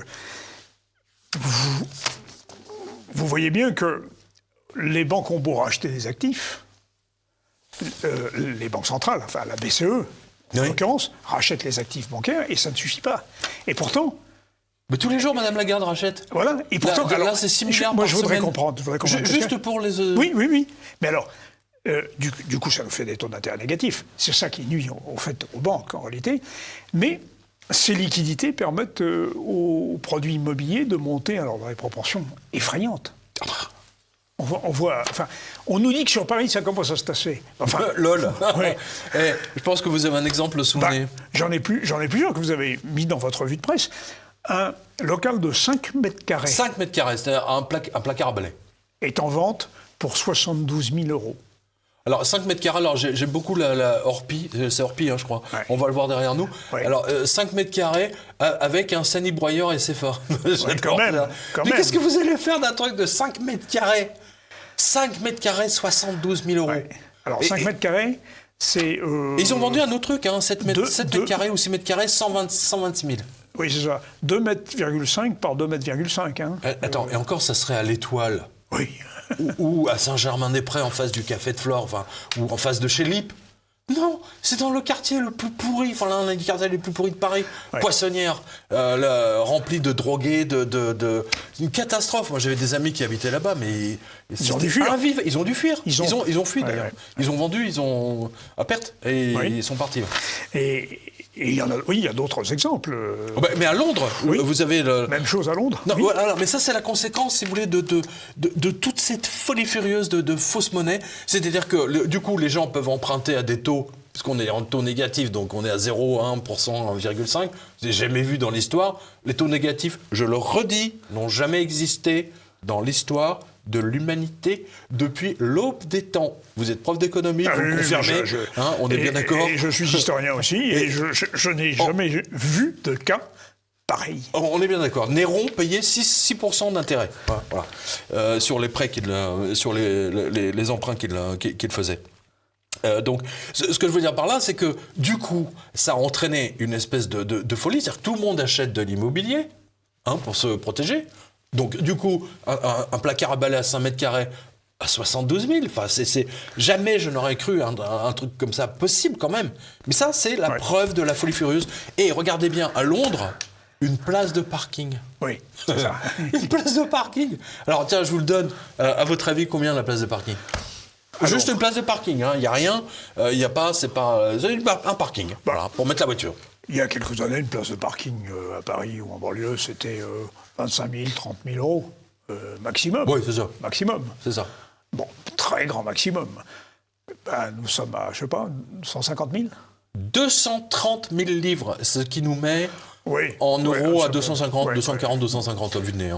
vous voyez bien que les banques ont beau racheter des actifs, les banques centrales, enfin la BCE, en l'occurrence, rachètent les actifs bancaires et ça ne suffit pas. Et pourtant... Mais tous les jours, Madame Lagarde rachète. Voilà. Et pourtant, là c'est 6 milliards par semaine. Moi, je voudrais comprendre. Juste pour les... Oui. Mais alors... du coup, ça nous fait des taux d'intérêt négatifs. C'est ça qui nuit aux banques, en réalité. Mais ces liquidités permettent aux produits immobiliers de monter alors, dans des proportions effrayantes. on nous dit que sur Paris, ça commence à se tasser. Enfin, lol. Ouais. Je pense que vous avez un exemple sous le nez. J'en ai plusieurs que vous avez mis dans votre revue de presse. Un local de 5 mètres carrés 5 mètres carrés, c'est-à-dire un placard à balai. est en vente pour 72 000 €. Alors, 5 mètres carrés, alors j'ai beaucoup la Orpi, c'est Orpi, je crois. Ouais. On va le voir derrière nous. Ouais. Alors, 5 mètres carrés avec un sani-broyeur et c'est fort. quand même. Mais qu'est-ce que vous allez faire d'un truc de 5 mètres carrés 5 mètres carrés, 72 000 €. Ouais. Alors, 5 mètres carrés, c'est... Ils ont vendu un autre truc, 7 mètres carrés ou 6 mètres carrés, 126 000. Oui, c'est ça. 2,5 m par 2,5 m. Attends, et encore, ça serait à l'Étoile. Oui. ou à Saint-Germain-des-Prés, en face du Café de Flore, ou en face de chez Lippe. Non, c'est dans le quartier le plus pourri, enfin l'un des quartiers les plus pourris de Paris, Ouais. Poissonnière, rempli de drogués, une catastrophe. Moi j'avais des amis qui habitaient là-bas, mais Ils ont dû fuir. Ils ont dû fuir. Ils ont fui Ouais, d'ailleurs. ouais. Ils ont vendu, ils ont à perte et Oui. ils sont partis. Et il y en a, oui, il y a d'autres exemples. Mais à Londres, Oui. vous avez le. Même chose à Londres. Non, oui. voilà, mais ça, c'est la conséquence, si vous voulez, de toute cette folie furieuse de fausse monnaie. C'est-à-dire que, du coup, les gens peuvent emprunter à des taux, puisqu'on est en taux négatif, donc on est à 0, 1%, 1,5. J'ai jamais vu dans l'histoire. Les taux négatifs, je le redis, n'ont jamais existé dans l'histoire de l'humanité depuis l'aube des temps. Vous êtes prof d'économie, Ah vous oui, le confirmez, on est bien d'accord. Et je suis historien aussi, et je n'ai jamais vu de cas pareil. On est bien d'accord. Néron payait 6% d'intérêt sur les prêts sur les emprunts qu'il faisait. Donc, ce que je veux dire par là, c'est que du coup, ça a entraîné une espèce de folie. C'est-à-dire que tout le monde achète de l'immobilier pour se protéger. Donc, du coup, un placard à balai à 5 mètres carrés à 72 000. Enfin, jamais je n'aurais cru un truc comme ça possible quand même. Mais ça, c'est la preuve de la folie furieuse. Et regardez bien, à Londres, une place de parking. Oui, c'est ça. Une place de parking. Alors, tiens, je vous le donne. À votre avis, combien la place de parking ? Juste une place de parking, il n'y a rien, il n'y a pas, c'est un parking, voilà, pour mettre la voiture. Il y a quelques années, une place de parking à Paris ou en banlieue, c'était 25 000, 30 000 € maximum. Oui, c'est ça. Maximum. C'est ça. Bon, très grand maximum. Ben, nous sommes à, je sais pas, 150 000 230 000 livres, ce qui nous met en euros à 250, 240, 250 au vu de nez.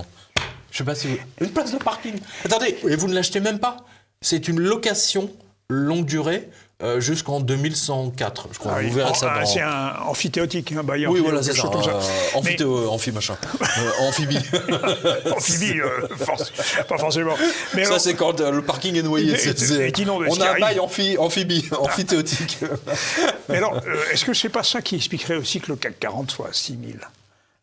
Je sais pas si vous... Une place de parking. Attendez, et vous ne l'achetez même pas. C'est une location longue durée jusqu'en 2104, je crois. Ah oui. Vous verrez ça dans... C'est un amphithéotique, un bailleur. Oui, voilà, c'est ça. Comme ça. Amphi machin. Amphibie. Amphibie, pas forcément. Mais ça, alors, c'est quand le parking est noyé. On a un bail amphibie, amphithéotique. Mais alors, est-ce que c'est pas ça qui expliquerait aussi que le CAC 40 soit à 6 000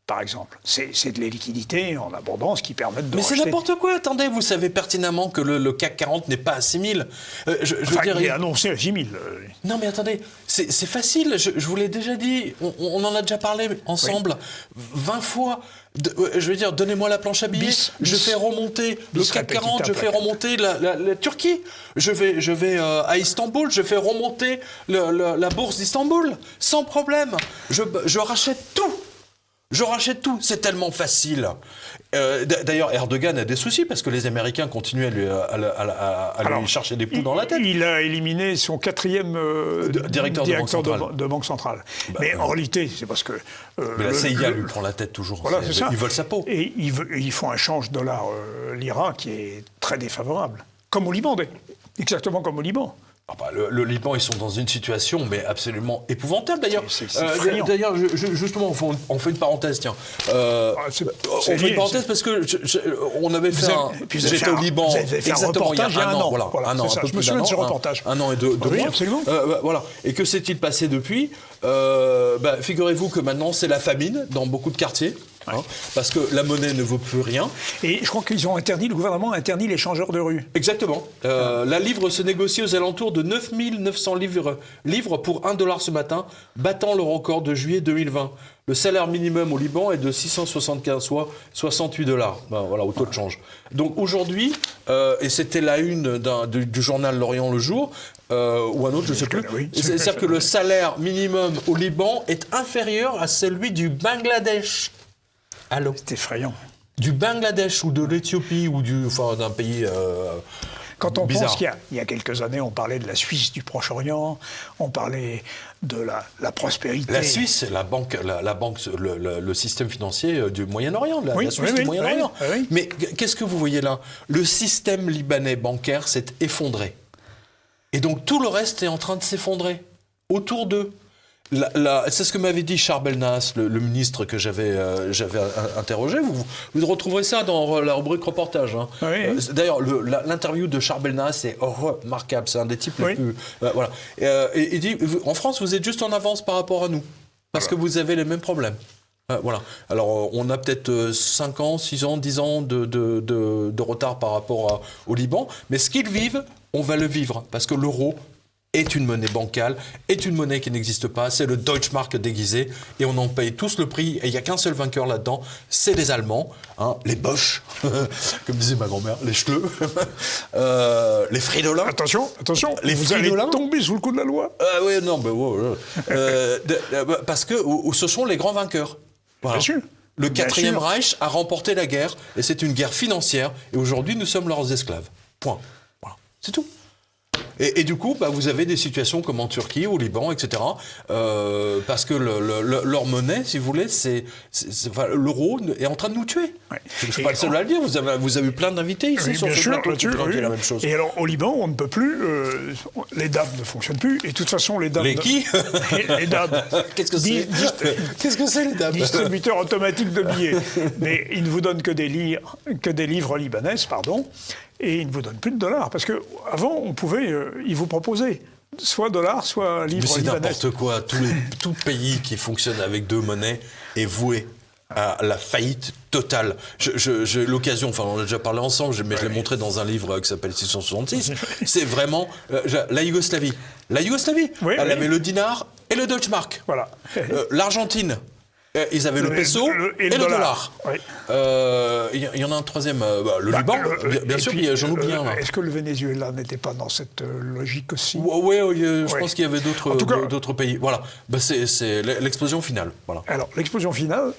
par exemple? C'est de la liquidité en abondance qui permettent de Mais racheter. c'est n'importe quoi, attendez, vous savez pertinemment que le CAC 40 n'est pas à 6 000. Je veux dire, il est annoncé à 6 000. Non mais attendez, c'est facile, je vous l'ai déjà dit, on en a déjà parlé ensemble 20 fois. Je veux dire, donnez-moi la planche à billets, je fais remonter le CAC 40, je fais remonter la Turquie, je vais à Istanbul, je fais remonter la bourse d'Istanbul, sans problème. Je rachète tout. Je rachète tout, c'est tellement facile. D'ailleurs, Erdogan a des soucis parce que les Américains continuent à lui chercher des poux dans la tête. Il a éliminé son 4e directeur de Banque centrale. Mais en réalité, c'est parce que... mais la CIA lui prend la tête toujours. Voilà, c'est ça. Ils veulent sa peau. Et ils font un change dollar-lira qui est très défavorable. Comme au Liban, exactement comme au Liban. Ah bah, le Liban, ils sont dans une situation mais absolument épouvantable. D'ailleurs, justement, on fait une parenthèse, tiens. On fait une parenthèse parce que on avait fait j'étais au Liban exactement il y a un an. Voilà, un an, un peu je me souviens de ce reportage. Un an et deux oui, mois. Absolument. Voilà. Et que s'est-il passé depuis figurez-vous que maintenant, c'est la famine dans beaucoup de quartiers. Parce que la monnaie ne vaut plus rien. Et je crois le gouvernement a interdit les changeurs de rue. Exactement. La livre se négocie aux alentours de 9 900 livres pour $1 ce matin, battant le record de juillet 2020. Le salaire minimum au Liban est de 675, soit $68. Voilà, au taux de change. Donc aujourd'hui, et c'était la une du journal L'Orient le jour, ou un autre, je ne sais plus. Oui, c'est-à-dire que le salaire minimum au Liban est inférieur à celui du Bangladesh. Allô ? C'est effrayant. du Bangladesh ou de l'Éthiopie ou d'un pays Quand on bizarre. pense qu'il y a quelques années, on parlait de la Suisse du Proche-Orient, on parlait de la prospérité. La Suisse, c'est la banque, le système financier du Moyen-Orient, la Suisse du Moyen-Orient. Oui. Mais qu'est-ce que vous voyez là? Le système libanais bancaire s'est effondré. Et donc tout le reste est en train de s'effondrer autour d'eux. C'est ce que m'avait dit Charles Belnas, le ministre que j'avais interrogé. Vous retrouverez ça dans la rubrique reportage. Hein. Oui. D'ailleurs, l'interview de Charles Belnas est remarquable. C'est un des types les plus... voilà. Et il dit, en France, vous êtes juste en avance par rapport à nous. Parce que vous avez les mêmes problèmes. Voilà. Alors, on a peut-être 5 ans, 6 ans, 10 ans de retard par rapport au Liban. Mais ce qu'ils vivent, on va le vivre. Parce que l'euro est une monnaie bancale, est une monnaie qui n'existe pas, c'est le Deutschmark déguisé, et on en paye tous le prix, et il n'y a qu'un seul vainqueur là-dedans, c'est les Allemands, hein, les Bosch, comme disait ma grand-mère, les Schleux, les Fridolin. Attention, les vous allez Fridolin tomber sous le coup de la loi. Ah oui, non, parce que ce sont les grands vainqueurs. Voilà. Bien sûr. Le Bien 4e sûr. Reich a remporté la guerre, et c'est une guerre financière, et aujourd'hui nous sommes leurs esclaves. Point. Voilà. C'est tout. Et du coup, vous avez des situations comme en Turquie, au Liban, etc. Parce que leur monnaie, si vous voulez, l'euro est en train de nous tuer. Ouais. Je ne suis pas le seul à le dire. Vous avez eu plein d'invités ici sur ce plateau qui ont dit la même chose. Et alors, au Liban, on ne peut plus. Les DAB ne fonctionnent plus. Et de toute façon, les DAB. Les qui Les DAB. Qu'est-ce que c'est Qu'est-ce que c'est les DAB? Distributeur automatique de billets. Mais ils ne vous donnent que des livres libanaises, pardon. Et ils ne vous donnent plus de dollars. Parce qu'avant, on pouvait. Ils vous proposaient soit dollars, soit livres Mais c'est libanais. n'importe quoi. Tout pays qui fonctionne avec 2 monnaies est voué à la faillite totale. J'ai l'occasion, enfin on a déjà parlé ensemble, mais je l'ai montré dans un livre qui s'appelle 666. C'est vraiment la Yougoslavie. La Yougoslavie, elle avait le dinar et le Deutschmark. Voilà. L'Argentine, ils avaient le peso et le dollar. Oui. Il y en a un troisième, le Liban, bien sûr, puis j'en oublie un là. Est-ce que le Venezuela n'était pas dans cette logique aussi? Oui, je pense qu'il y avait d'autres pays. Voilà, c'est l'explosion finale. Voilà. Alors, l'explosion finale,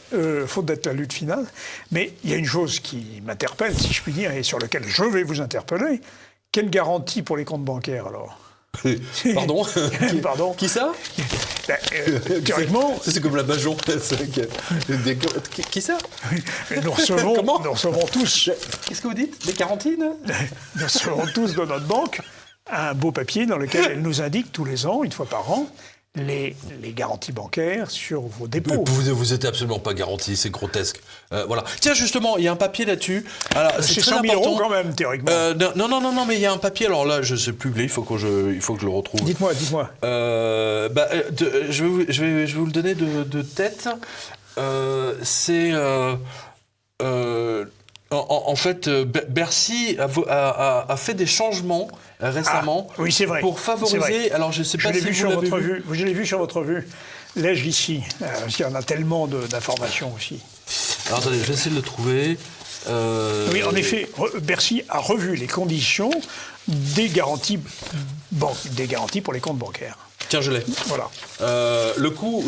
faute d'être la lutte finale, mais il y a une chose qui m'interpelle, si je puis dire, et sur laquelle je vais vous interpeller. Quelle garantie pour les comptes bancaires, alors? Pardon. Pardon. Qui ça? Théoriquement... C'est comme la Bajon. Qui ça? Nous recevons tous... Qu'est-ce que vous dites? Des quarantines? Nous recevons tous dans notre banque un beau papier dans lequel elle nous indique tous les ans, une fois par an, les garanties bancaires sur vos dépôts. Vous êtes absolument pas garanti, c'est grotesque. Voilà. Tiens, justement, il y a un papier là-dessus. C'est 100 000 euros quand même, théoriquement. Non, mais il y a un papier, alors là, je sais plus, il faut que je le retrouve. Dites-moi. Je vais vous le donner de tête. C'est... En fait, Bercy a fait des changements récemment oui, c'est vrai. pour favoriser... Alors, je ne sais pas si vous l'avez vu. Je l'ai vu sur votre revue. L'ai-je ici parce qu'il y en a tellement d'informations aussi. Alors, attendez, je vais essayer de le trouver. Oui, en effet, Bercy a revu les conditions des garanties pour les comptes bancaires. Tiens, je l'ai. Voilà. Le coup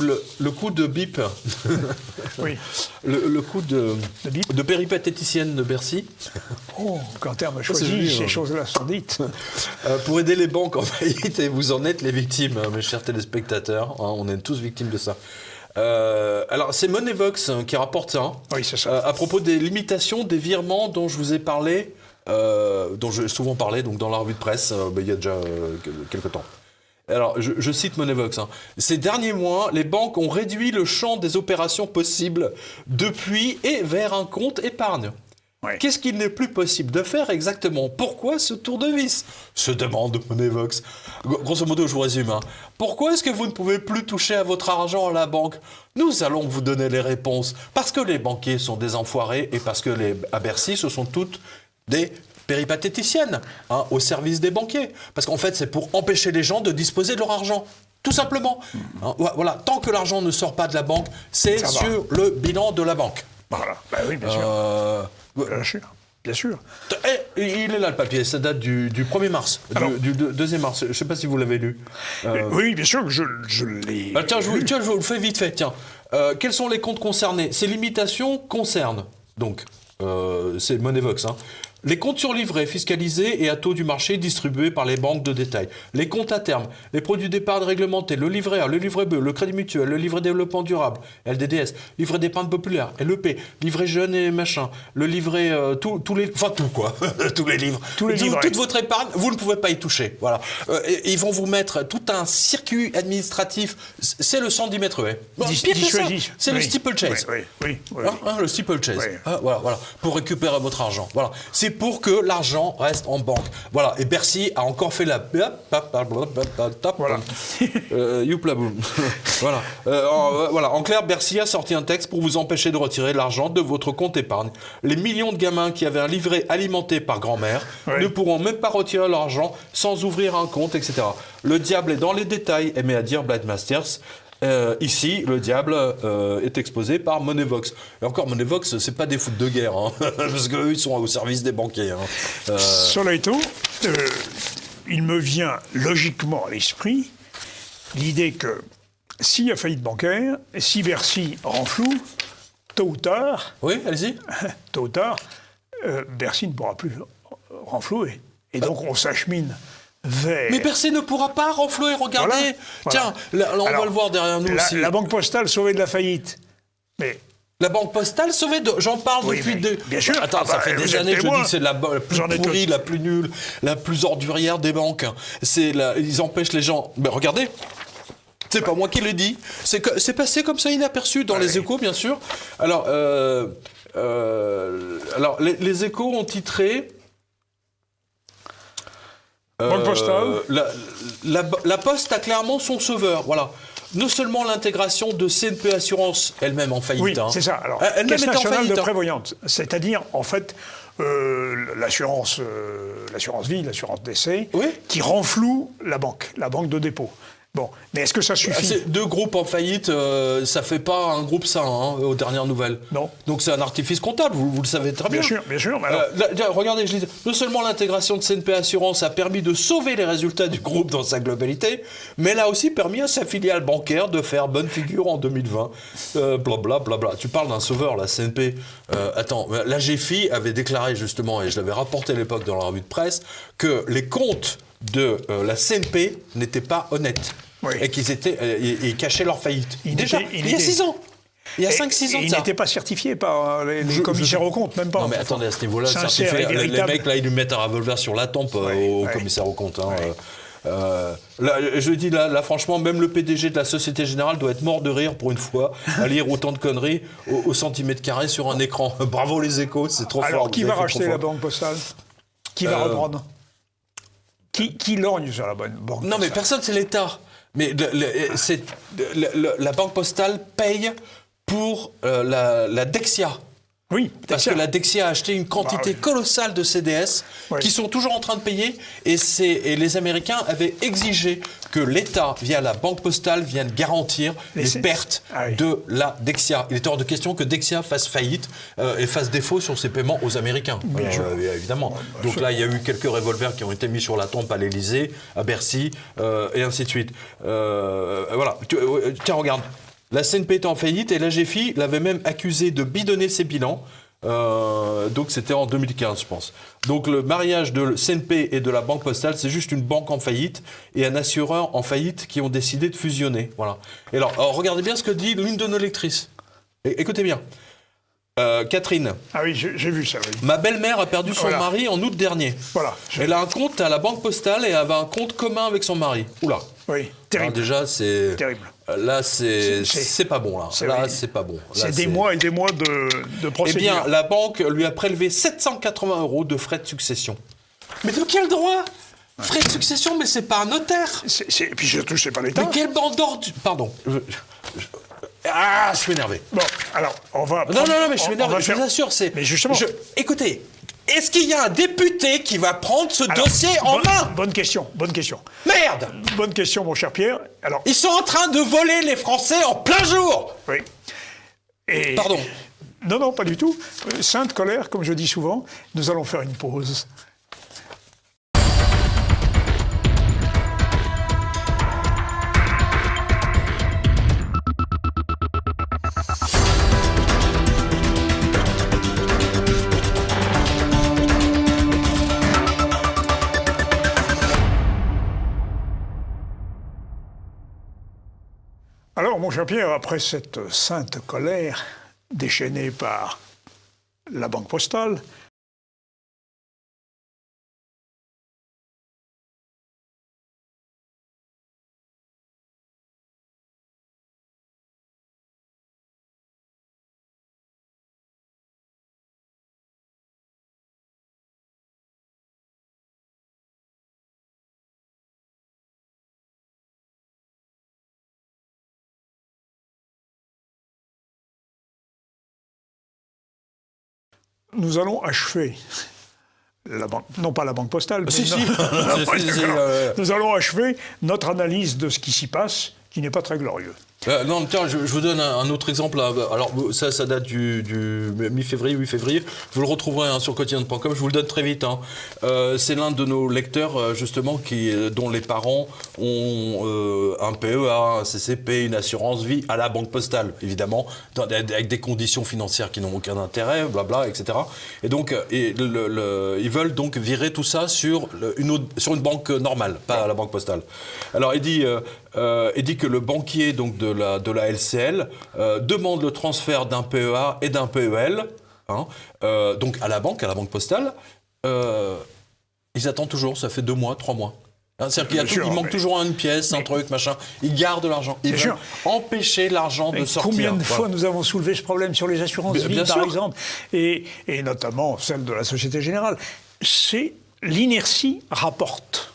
de bip. Oui. Le coup de bip. De péripatéticienne de Bercy. Oh, qu'en termes choisis, ces choses-là sont dites. Pour aider les banques en faillite, et vous en êtes les victimes, mes chers téléspectateurs. Hein, on est tous victimes de ça. Alors, c'est Moneyvox qui rapporte ça. Oui, c'est ça. À propos des limitations des virements dont je vous ai parlé, dont j'ai souvent parlé donc dans la revue de presse, il y a déjà quelques temps. Alors, je cite Moneyvox. Hein. Ces derniers mois, les banques ont réduit le champ des opérations possibles depuis et vers un compte épargne. Ouais. Qu'est-ce qu'il n'est plus possible de faire exactement? Pourquoi ce tour de vis? Se demande Moneyvox. Grosso modo, je vous résume. Hein. Pourquoi est-ce que vous ne pouvez plus toucher à votre argent à la banque? Nous allons vous donner les réponses. Parce que les banquiers sont des enfoirés et parce que à Bercy, ce sont toutes des péripatéticiennes au service des banquiers. Parce qu'en fait, c'est pour empêcher les gens de disposer de leur argent. Tout simplement. Voilà. Tant que l'argent ne sort pas de la banque, c'est sur le bilan de la banque. Voilà. Bah oui, bien sûr. Bien sûr. Il est là le papier, ça date du 1er mars, du 2e mars. Je ne sais pas si vous l'avez lu. Oui, bien sûr que je l'ai. Tiens, je vous le fais vite fait. Tiens. Quels sont les comptes concernés? Ces limitations concernent donc c'est Monevox, hein. Les comptes surlivrés, fiscalisés et à taux du marché distribués par les banques de détail. Les comptes à terme, les produits d'épargne réglementés, le livret A, le livret B, le crédit mutuel, le livret développement durable, LDDS, livret d'épargne populaire, LEP, livret jeune et machin, le livret, tous les... Enfin tout quoi, tous les livres. Toute votre épargne, vous ne pouvez pas y toucher. Voilà. Ils vont vous mettre tout un circuit administratif. C'est le 110 mètres haies. Bon, pire que ça, c'est le steeplechase. Oui. Le steeplechase. Voilà. Pour récupérer votre argent. Voilà. C'est pour que l'argent reste en banque. Voilà. Et Bercy a encore fait la... Voilà. Youpla boum. Voilà. Voilà. En clair, Bercy a sorti un texte pour vous empêcher de retirer l'argent de votre compte épargne. Les millions de gamins qui avaient un livret alimenté par grand-mère ne pourront même pas retirer l'argent sans ouvrir un compte, etc. Le diable est dans les détails, aimait à dire Blind Masters. Ici, le diable est exposé par Monevox. Et encore, Monevox, c'est pas des foot de guerre, hein, parce qu'eux, ils sont au service des banquiers. Hein. Cela étant, il me vient logiquement à l'esprit l'idée que s'il y a faillite bancaire, si Bercy renfloue, tôt ou tard... Oui, allez-y. Tôt ou tard, Bercy ne pourra plus renflouer. Et donc, on s'achemine vers... Mais Bercy ne pourra pas renflouer, regardez. Tiens, là, on va le voir derrière nous aussi. La Banque Postale sauvée de la faillite. Mais... La Banque Postale sauvée de... J'en parle depuis... Bien sûr. Attends, ça fait des années que je dis que c'est la plus pourrie, la plus nulle, la plus ordurière des banques. Ils empêchent les gens... Mais regardez, c'est pas moi qui le dis. C'est passé comme ça inaperçu dans les Échos, bien sûr. Alors, les Échos ont titré... Banque Postale. La Poste a clairement son sauveur, voilà. Non seulement l'intégration de CNP Assurance, elle-même en faillite. Oui, c'est ça. Alors, elle-même Caisse est en nationale faillite. de prévoyance, c'est-à-dire, en fait, l'assurance vie, l'assurance décès, qui renfloue la banque de dépôt. Bon, mais est-ce que ça suffit ? C'est deux groupes en faillite, ça fait pas un groupe sain, aux dernières nouvelles. Non. Donc c'est un artifice comptable, vous le savez très bien. Bien sûr. Alors... regardez, je dis, non seulement l'intégration de CNP Assurance a permis de sauver les résultats du groupe dans sa globalité, mais elle a aussi permis à sa filiale bancaire de faire bonne figure en 2020. Blablabla. Tu parles d'un sauveur, la CNP. Attends, la GFI avait déclaré justement, et je l'avais rapporté à l'époque dans la revue de presse, que les comptes de la CNP n'étaient pas honnêtes. Oui. Et ils cachaient leur faillite. Il y a 6 ans. Il y a 5-6 ans de ça. Ils n'étaient pas certifiés par les commissaires aux comptes, même pas. Non mais attendez, à ce niveau-là, les mecs, là, ils lui mettent un revolver sur la tempe au commissaire aux comptes. Là, je dis là, franchement, même le PDG de la Société Générale doit être mort de rire pour une fois à lire autant de conneries au centimètre carré sur un écran. Bravo les Échos, c'est trop fort. Alors, qui va racheter la Banque Postale ? Qui va reprendre ? Qui lorgne sur la Banque Postale ? Non mais personne, c'est l'État. Mais la Banque Postale paye pour la Dexia. Oui, parce que la Dexia a acheté une quantité colossale de CDS qui sont toujours en train de payer et les Américains avaient exigé que l'État, via la Banque Postale, vienne garantir les pertes de la Dexia. Il était hors de question que Dexia fasse faillite et fasse défaut sur ses paiements aux Américains, évidemment. Donc là, il y a eu quelques revolvers qui ont été mis sur la tempe à l'Élysée, à Bercy, et ainsi de suite. Voilà. Tiens, regarde. La CNP était en faillite et la GFI l'avait même accusé de bidonner ses bilans. Donc c'était en 2015, je pense. Donc le mariage de CNP et de la Banque Postale, c'est juste une banque en faillite et un assureur en faillite qui ont décidé de fusionner. Voilà. Et alors regardez bien ce que dit l'une de nos lectrices. Écoutez bien. Catherine. Ah oui, j'ai vu ça, oui. Ma belle-mère a perdu son mari en août dernier. Voilà. Elle a un compte à la Banque Postale et avait un compte commun avec son mari. Oula. Oui, terrible. Alors déjà, c'est... Terrible. Là, c'est pas bon, là. Là, c'est pas bon. Là, c'est des mois et des mois de procédure. Eh bien, la banque lui a prélevé 780 € de frais de succession. Mais de quel droit ? Frais de succession, mais c'est pas un notaire. Et puis surtout, c'est pas l'État. Mais quel bande d'ordures. Pardon. Je suis énervé. Bon, alors, on va... Non, mais je suis énervé, je vous assure, c'est... Mais justement... Écoutez, est-ce qu'il y a un député qui va prendre ce dossier en main ? Bonne question. Merde ! Bonne question, mon cher Pierre. Alors... Ils sont en train de voler les Français en plein jour ! Oui. Et... Pardon. Non, pas du tout. Sainte colère, comme je dis souvent, nous allons faire une pause. cher Pierre, après cette sainte colère déchaînée par la Banque Postale, nous allons achever la banque, non pas la Banque Postale, mais nous allons achever notre analyse de ce qui s'y passe, qui n'est pas très glorieux. Non, tiens, je vous donne un autre exemple. Alors, ça date du mi-février, 8 février. Vous le retrouverez sur quotidien.com. Je vous le donne très vite. C'est l'un de nos lecteurs, justement, dont les parents ont un PEA, un CCP, une assurance vie à la Banque Postale, évidemment, avec des conditions financières qui n'ont aucun intérêt, blabla, etc. Et donc, ils veulent donc virer tout ça sur une banque normale, pas à la Banque Postale. Alors, il dit que le banquier donc de la LCL demande le transfert d'un PEA et d'un PEL, donc à la Banque Postale. Ils attendent toujours, ça fait 2 mois, 3 mois. C'est-à-dire qu'il manque toujours une pièce, un truc, machin. Ils gardent l'argent. Ils veulent empêcher l'argent de sortir. Combien de fois nous avons soulevé ce problème sur les assurances vie, par exemple, et notamment celle de la Société Générale. C'est l'inertie rapporte.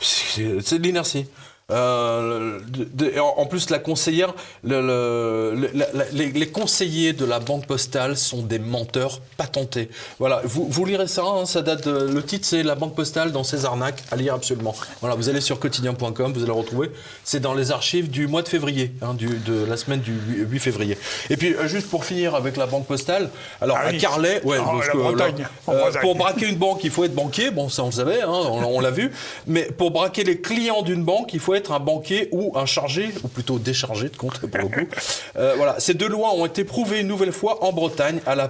C'est de l'inertie. En plus, la conseillère, les conseillers de la Banque Postale sont des menteurs patentés. Voilà, vous lirez ça, ça date le titre c'est La Banque Postale dans ses arnaques, à lire absolument. Voilà, vous allez sur quotidien.com, vous allez le retrouver. C'est dans les archives du mois de février, de la semaine du 8 février. Et puis, juste pour finir avec la Banque Postale, alors à Carlet, pour braquer une banque, il faut être banquier, bon ça on le savait, on l'a vu, mais pour braquer les clients d'une banque, il faut être un banquier ou un chargé, ou plutôt déchargé de compte pour le coup. Voilà, ces 2 lois ont été prouvées une nouvelle fois en Bretagne à la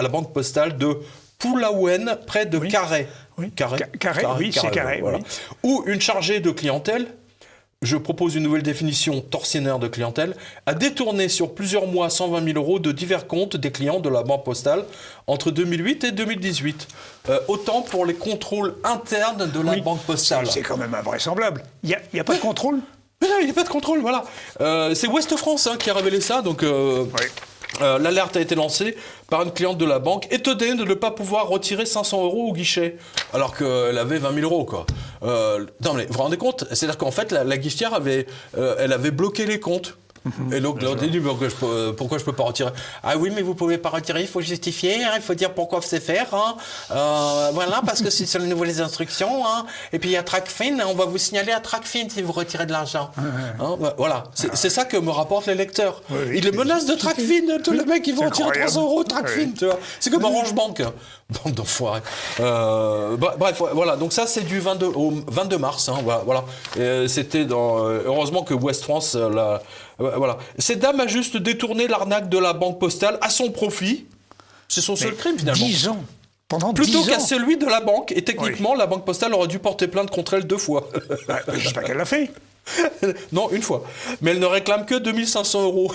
Banque Postale de Poulaouen, près de Carhaix. Oui, Carhaix, c'est Carhaix. Voilà. Oui. Où une chargée de clientèle, je propose une nouvelle définition, tortionnaire de clientèle, a détourné sur plusieurs mois 120 000 euros de divers comptes des clients de la Banque Postale entre 2008 et 2018. Autant pour les contrôles internes de la Banque Postale. C'est quand même invraisemblable. Il n'y a pas de contrôle ? Mais non, il n'y a pas de contrôle, voilà. C'est Ouest France qui a révélé ça, donc... l'alerte a été lancée par une cliente de la banque étonnée de ne pas pouvoir retirer 500 euros au guichet, alors qu'elle avait 20 000 euros, quoi. Non, mais vous vous rendez compte ? C'est-à-dire qu'en fait, la guichetière elle avait bloqué les comptes. Et donc, là, on dit, pourquoi je peux pas retirer ? Ah oui, mais vous pouvez pas retirer, il faut justifier, il faut dire pourquoi c'est faire. Voilà, parce que c'est sur les nouvelles instructions. Et puis, il y a Tracfin, on va vous signaler à Tracfin si vous retirez de l'argent. Voilà, c'est ça que me rapportent les lecteurs. Ils les menacent de Tracfin, tous les mecs, ils vont retirer 300 euros Tracfin, tu vois. C'est comme Orange Bank. Bande d'enfoirés. Bref, voilà, donc ça, c'est du 22 au 22 mars. Voilà. C'était heureusement que Ouest France... Voilà. Cette dame a juste détourné l'arnaque de la Banque Postale à son profit. C'est son seul crime, finalement. 10 ans. Pendant Plutôt 10 ans. qu'à celui de la banque. Et techniquement, la Banque Postale aurait dû porter plainte contre elle 2 fois. J'espère qu'elle l'a fait. Non, 1 fois. Mais elle ne réclame que 2500 euros.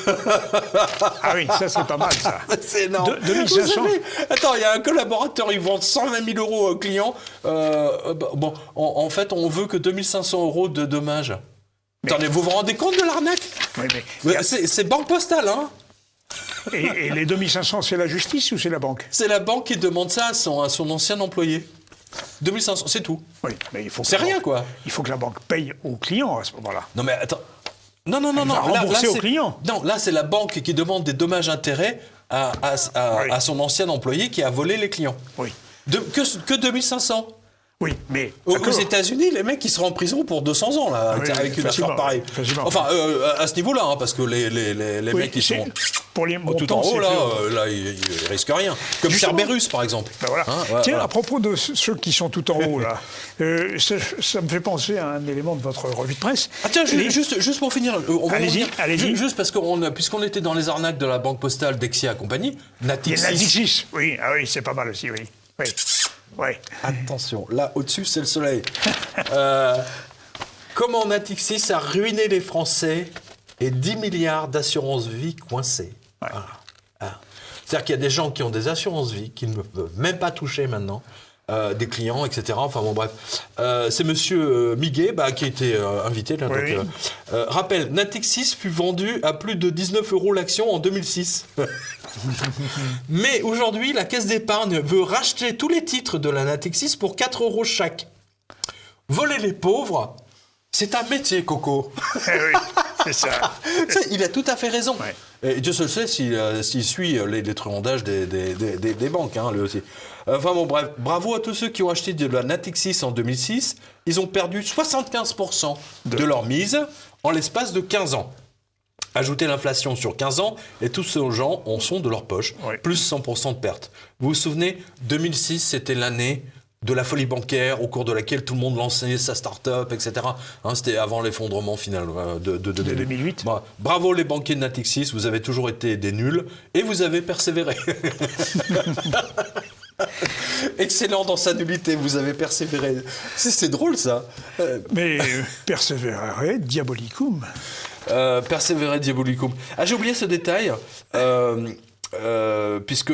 Ah oui, ça c'est pas mal, ça. C'est énorme. 2500. Attends, il y a un collaborateur, il vend 120 000 euros au client. En fait, on veut que 2500 euros de dommages. Attendez, vous vous rendez compte de l'arnaque ? Oui, c'est Banque Postale, hein ? Et les 2500, c'est la justice ou c'est la banque ? C'est la banque qui demande ça à son ancien employé. 2500, c'est tout. Oui, mais il faut. C'est rien, quoi. Il faut que la banque paye au client à ce moment-là. Non, mais attends. Non. Rembourser au client. Non, là, c'est la banque qui demande des dommages-intérêts à son ancien employé qui a volé les clients. Oui. Que 2500. Oui, mais... Aux États-Unis, les mecs, ils seront en prison pour 200 ans, là, avec une affaire pareille. Enfin, à ce niveau-là, parce que les mecs, ils sont pour les montants, tout en haut, là, ils risquent rien. Comme Cerberus, par exemple. Ben voilà. Tiens, à propos de ceux qui sont tout en haut, là, ça me fait penser à un élément de votre revue de presse. Ah tiens, juste pour finir, on va allez-y. Juste parce que puisqu'on était dans les arnaques de la Banque Postale, Dexia et compagnie, Natixis. Natixis, oui, c'est pas mal aussi, oui. Ouais. Attention, là, au-dessus, c'est le soleil. Comment Natixis a ruiné les Français et 10 milliards d'assurances vie coincées. Ouais. Voilà. Ah. C'est-à-dire qu'il y a des gens qui ont des assurances vie qui ne peuvent même pas toucher maintenant, des clients, etc. Enfin bon, bref. C'est monsieur Miguet qui a été invité. Là, Oui. donc, rappel, Natixis fut vendu à plus de 19 € l'action en 2006. Mais aujourd'hui, la Caisse d'épargne veut racheter tous les titres de la Natixis pour 4 € chaque. Voler les pauvres, c'est un métier, Coco. Eh oui, c'est ça. Il a tout à fait raison. Ouais. Et Dieu seul sait s'il suit les truandages des banques, lui aussi. Enfin bon, bref, bravo à tous ceux qui ont acheté de la Natixis en 2006. Ils ont perdu 75% de leur mise en l'espace de 15 ans. Ajoutez l'inflation sur 15 ans et tous ces gens en sont de leur poche. Oui. Plus 100% de pertes. Vous vous souvenez, 2006, c'était l'année de la folie bancaire au cours de laquelle tout le monde lançait sa start-up, etc. C'était avant l'effondrement final de 2008. Bravo les banquiers de Natixis, vous avez toujours été des nuls et vous avez persévéré. Excellent dans sa nullité, vous avez persévéré. C'est drôle ça. Mais perseverare diabolicum. Persévérer diabolicum. Ah, j'ai oublié ce détail. Puisque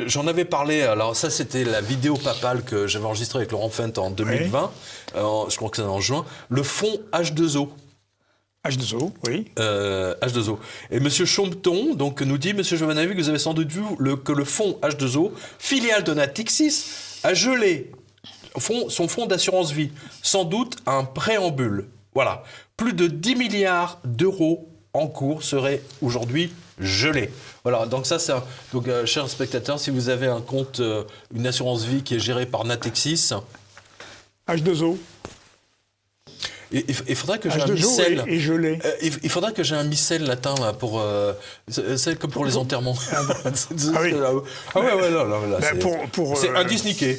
j'en avais parlé, alors ça c'était la vidéo papale que j'avais enregistrée avec Laurent Fent en 2020, je crois que c'est en juin, le fonds H2O. H2O, oui. H2O. Et M. Chompton donc, nous dit, M. Jovanovic, vous avez sans doute vu que le fonds H2O, filiale de Natixis, a gelé son fonds d'assurance vie, sans doute un préambule. Voilà. Plus de 10 milliards d'euros en cours seraient aujourd'hui gelés. Voilà, donc ça, donc, chers spectateurs, si vous avez un compte, une assurance vie qui est gérée par Natixis, H2O. il faudrait que j'ai un H2O micelle. et gelé. Il faudrait que j'ai un micelle latin là, pour. C'est comme pour les enterrements. Ah oui. Ah ouais, là, Ben, c'est un disniqué.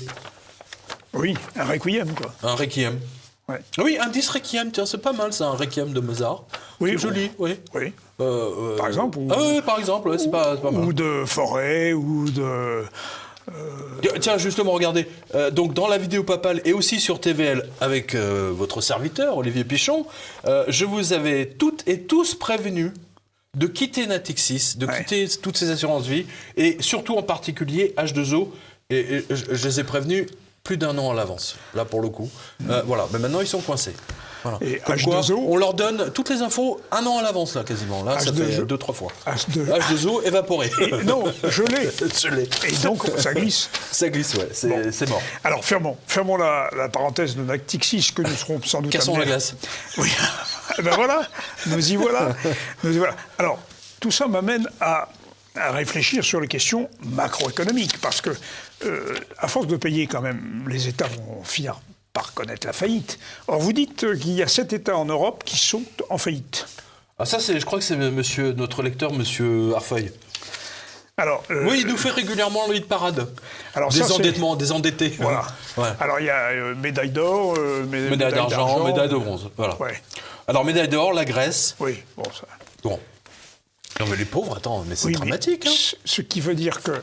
Oui, un requiem, quoi. Un requiem. Ouais. Oui, un dis requiem, tiens, c'est pas mal ça, un requiem de Mozart. Oui, C'est joli, oui. Oui. Par exemple. Ah oui, par exemple, ouais, c'est pas mal. Ou de forêt, ou de... Tiens, justement, regardez. Donc, dans la vidéo papale et aussi sur TVL avec votre serviteur, Olivier Pichon, je vous avais toutes et tous prévenus de quitter Natixis, de quitter toutes ces assurances vie, et surtout en particulier H2O. Et je les ai prévenus plus d'1 an à l'avance, là pour le coup. Voilà, mais maintenant ils sont coincés. Voilà. Et Comme H2O, quoi, on leur donne toutes les infos 1 an à l'avance, là, quasiment. Là, ça fait 2-3 fois. H2O évaporé. Non, gelé. Gelé. Et donc, ça glisse. Ça glisse, ouais, c'est mort. Alors, fermons la parenthèse de Natixis, que nous serons sans doute Cassons la glace. Oui, ben voilà, nous y voilà. Alors, tout ça m'amène à réfléchir sur les questions macroéconomiques, parce que, à force de payer quand même, les États vont finir par connaître la faillite. Or, vous dites qu'il y a 7 États en Europe qui sont en faillite. Ah ça, je crois que c'est notre lecteur, monsieur Arfeuil. Alors, oui, il nous fait régulièrement le hit parade. Alors des ça, endettements, des endettés. Voilà. Ouais. Alors, il y a médaille d'or, médaille d'argent, médaille de bronze. Voilà. Ouais. Alors, médaille d'or, la Grèce. Oui, bon, ça... Bon. Non, mais les pauvres, attends, mais c'est Oui, dramatique. mais Hein. Ce qui veut dire que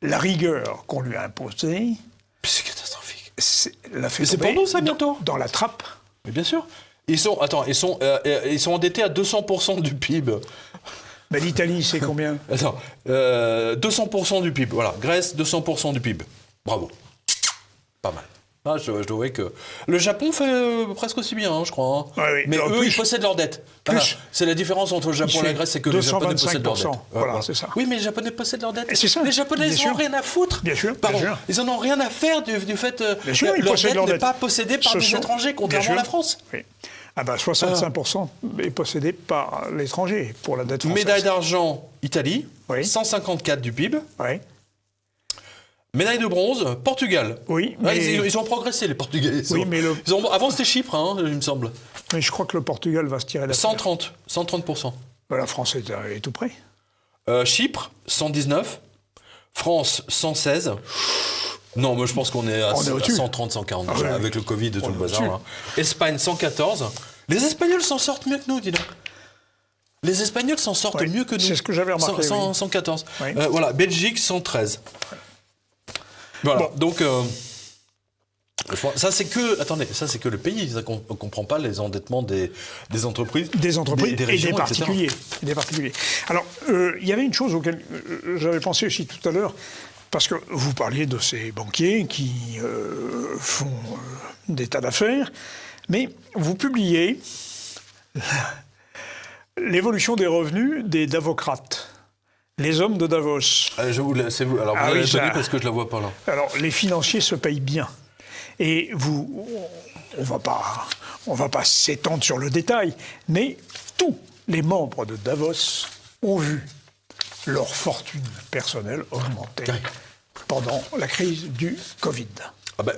la rigueur qu'on lui a imposée... C'est catastrophique. L'a fait mais c'est pour nous, ça, bientôt. Dans la trappe. Mais bien sûr. Ils sont endettés à 200% du PIB. Mais l'Italie, c'est combien? Attends, 200% du PIB. Voilà, Grèce, 200% du PIB. Bravo. Pas mal. Ah, je dois que le Japon fait presque aussi bien, hein, je crois. Hein. Oui. Mais alors, eux, ils possèdent leurs dettes. Voilà. C'est la différence entre le Japon et la Grèce, c'est que les Japonais possèdent leurs dettes. Voilà, c'est ça. Oui, mais les Japonais possèdent leurs dettes. C'est ça. Les Japonais, ils n'en ont rien à foutre. Bien sûr. Pardon. Bien sûr. Ils n'en ont rien à faire du fait que leur dette n'est pas possédée par des étrangers, contrairement à la France. Oui. Ah ben 65% est possédé par l'étranger pour la dette française. Médaille d'argent, Italie, oui. 154 du PIB. Oui. Médaille de bronze, Portugal. Oui, mais... ils ont progressé, les Portugais. Avant, c'était Chypre, hein, il me semble. Mais je crois que le Portugal va se tirer d'affaire. 130%. La France est tout près. Chypre, 119. France, 116. Non, mais je pense qu'on est à 130, 140 déjà, avec le Covid et tout le bazar. Là. Espagne, 114. Les Espagnols s'en sortent mieux que nous, dis donc. Les Espagnols s'en sortent mieux que nous. C'est ce que j'avais remarqué. 114. Oui. Voilà, Belgique, 113. Voilà, bon. Donc Ça, c'est que le pays. On ne comprend pas les endettements des entreprises. Des entreprises des régions, et etc. des particuliers. Alors, il y avait une chose auquel j'avais pensé aussi tout à l'heure, parce que vous parliez de ces banquiers qui font des tas d'affaires, mais vous publiez l'évolution des revenus des Davocrates, les hommes de Davos. C'est vous. Alors, vous l'avez pas dit parce que je la vois pas là. Alors, les financiers se payent bien. Et on va pas s'étendre sur le détail, mais tous les membres de Davos ont vu leur fortune personnelle augmenter pendant la crise du Covid.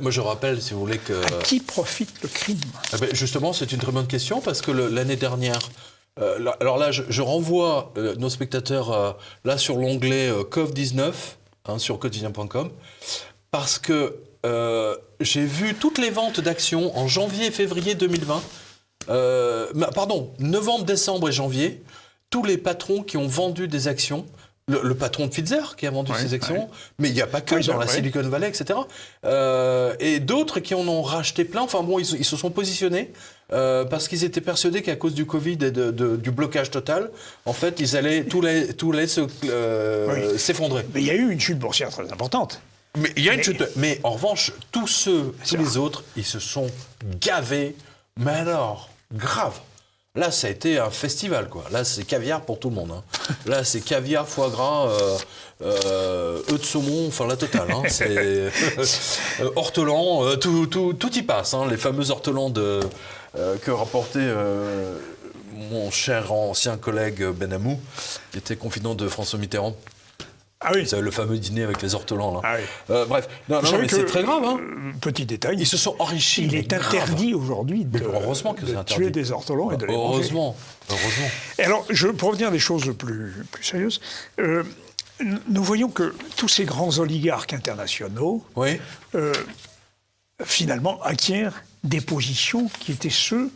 Moi, je rappelle, si vous voulez, que... À qui profite le crime ? Justement, c'est une très bonne question, parce que l'année dernière... alors là, je renvoie nos spectateurs là sur l'onglet Covid-19, sur quotidien.com, parce que j'ai vu toutes les ventes d'actions en janvier et février 2020. Novembre, décembre et janvier. Tous les patrons qui ont vendu des actions. Le patron de Pfizer qui a vendu ses actions. Mais il n'y a pas que dans la Silicon Valley, etc. Et d'autres qui en ont racheté plein. Enfin bon, ils se sont positionnés parce qu'ils étaient persuadés qu'à cause du Covid et du blocage total, en fait, ils allaient tout allait s'effondrer. Mais il y a eu une chute boursière très importante. Mais il y a une chute. Mais en revanche, tous les autres, ils se sont gavés. Mais alors, grave. Là, ça a été un festival, quoi. Là, c'est caviar pour tout le monde. Là, c'est caviar, foie gras, œufs de saumon, enfin la totale. C'est ortolans, tout y passe. Les fameux ortolans que rapportait mon cher ancien collègue Benamou, qui était confident de François Mitterrand. Ah oui. Vous savez, le fameux dîner avec les ortolans, là. Ah oui. Bref, non, mais c'est très grave. Petit détail. Ils se sont enrichis. Il est interdit aujourd'hui de tuer des ortolans et de les manger. Heureusement. Et alors, pour revenir à des choses plus sérieuses, nous voyons que tous ces grands oligarques internationaux, finalement, acquièrent des positions qui étaient ceux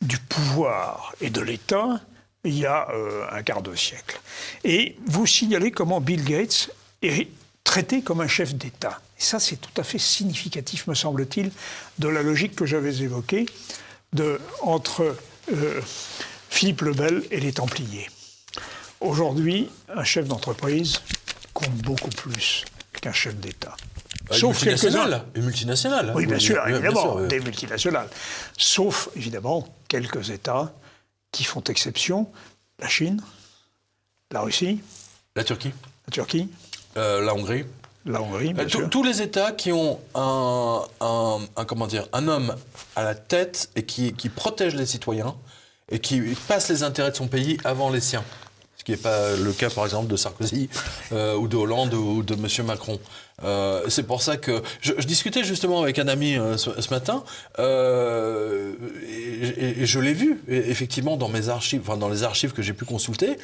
du pouvoir et de l'État il y a un quart de siècle. Et vous signalez comment Bill Gates est traité comme un chef d'État. Et ça, c'est tout à fait significatif, me semble-t-il, de la logique que j'avais évoquée entre Philippe le Bel et les Templiers. Aujourd'hui, un chef d'entreprise compte beaucoup plus qu'un chef d'État. Sauf une multinationale. Oui, bien sûr, évidemment, des multinationales. Sauf, évidemment, quelques États qui font exception, la Chine, la Russie, la Turquie, la Hongrie, bien sûr. Tous les États qui ont un homme à la tête et qui protège les citoyens et qui passe les intérêts de son pays avant les siens. Ce qui n'est pas le cas, par exemple, de Sarkozy ou de Hollande ou de M. Macron. C'est pour ça que je discutais justement avec un ami ce matin et je l'ai vu effectivement dans mes archives, dans les archives que j'ai pu consulter.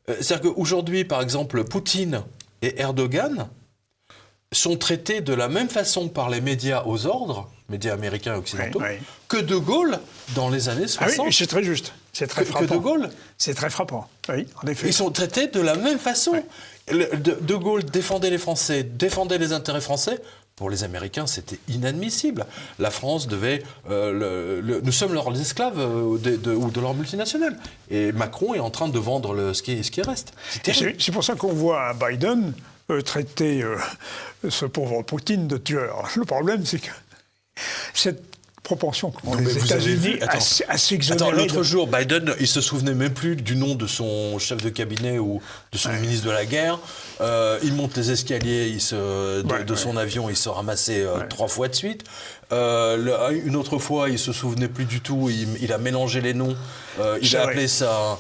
C'est-à-dire qu'aujourd'hui, par exemple, Poutine et Erdogan sont traités de la même façon par les médias aux ordres, médias américains et occidentaux, que De Gaulle dans les années 60. Ah oui, c'est très juste. C'est très frappant. Que De Gaulle. C'est très frappant, oui, en effet. Ils sont traités de la même façon. Ouais. De Gaulle défendait les Français, défendait les intérêts français. Pour les Américains, c'était inadmissible. La France devait... nous sommes leurs esclaves ou de leurs multinationales. Et Macron est en train de vendre ce qui reste. C'est pour ça qu'on voit un Biden traiter ce pauvre Poutine de tueur. Le problème, c'est que cette propension qu'ont les États-Unis à s'exonérer... L'autre jour, Biden, il se souvenait même plus du nom de son chef de cabinet ou de son ministre de la guerre. Il monte les escaliers de son avion, il se ramassait 3 fois de suite. Une autre fois, il se souvenait plus du tout, il a mélangé les noms. Il a appelé ça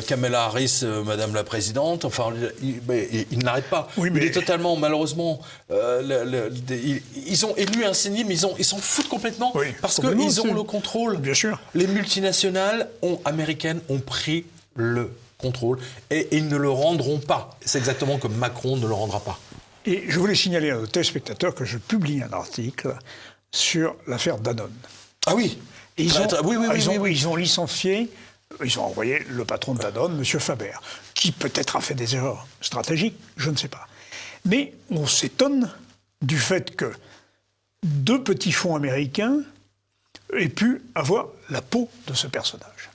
Kamala Harris, Madame la Présidente. Enfin, il n'arrête pas. Oui, mais... Il est totalement, malheureusement... ils ont élu un sénile, mais ils s'en foutent complètement. Oui, parce qu'ils ont le contrôle. Bien sûr. Les multinationales américaines ont pris le contrôle et ils ne le rendront pas. C'est exactement comme Macron ne le rendra pas. Et je voulais signaler à nos téléspectateurs que je publie un article sur l'affaire Danone. Ah oui. Et ils ont licencié, ils ont envoyé le patron de Danone, M. Faber, qui peut-être a fait des erreurs stratégiques, je ne sais pas. Mais on s'étonne du fait que 2 petits fonds américains aient pu avoir la peau de ce personnage.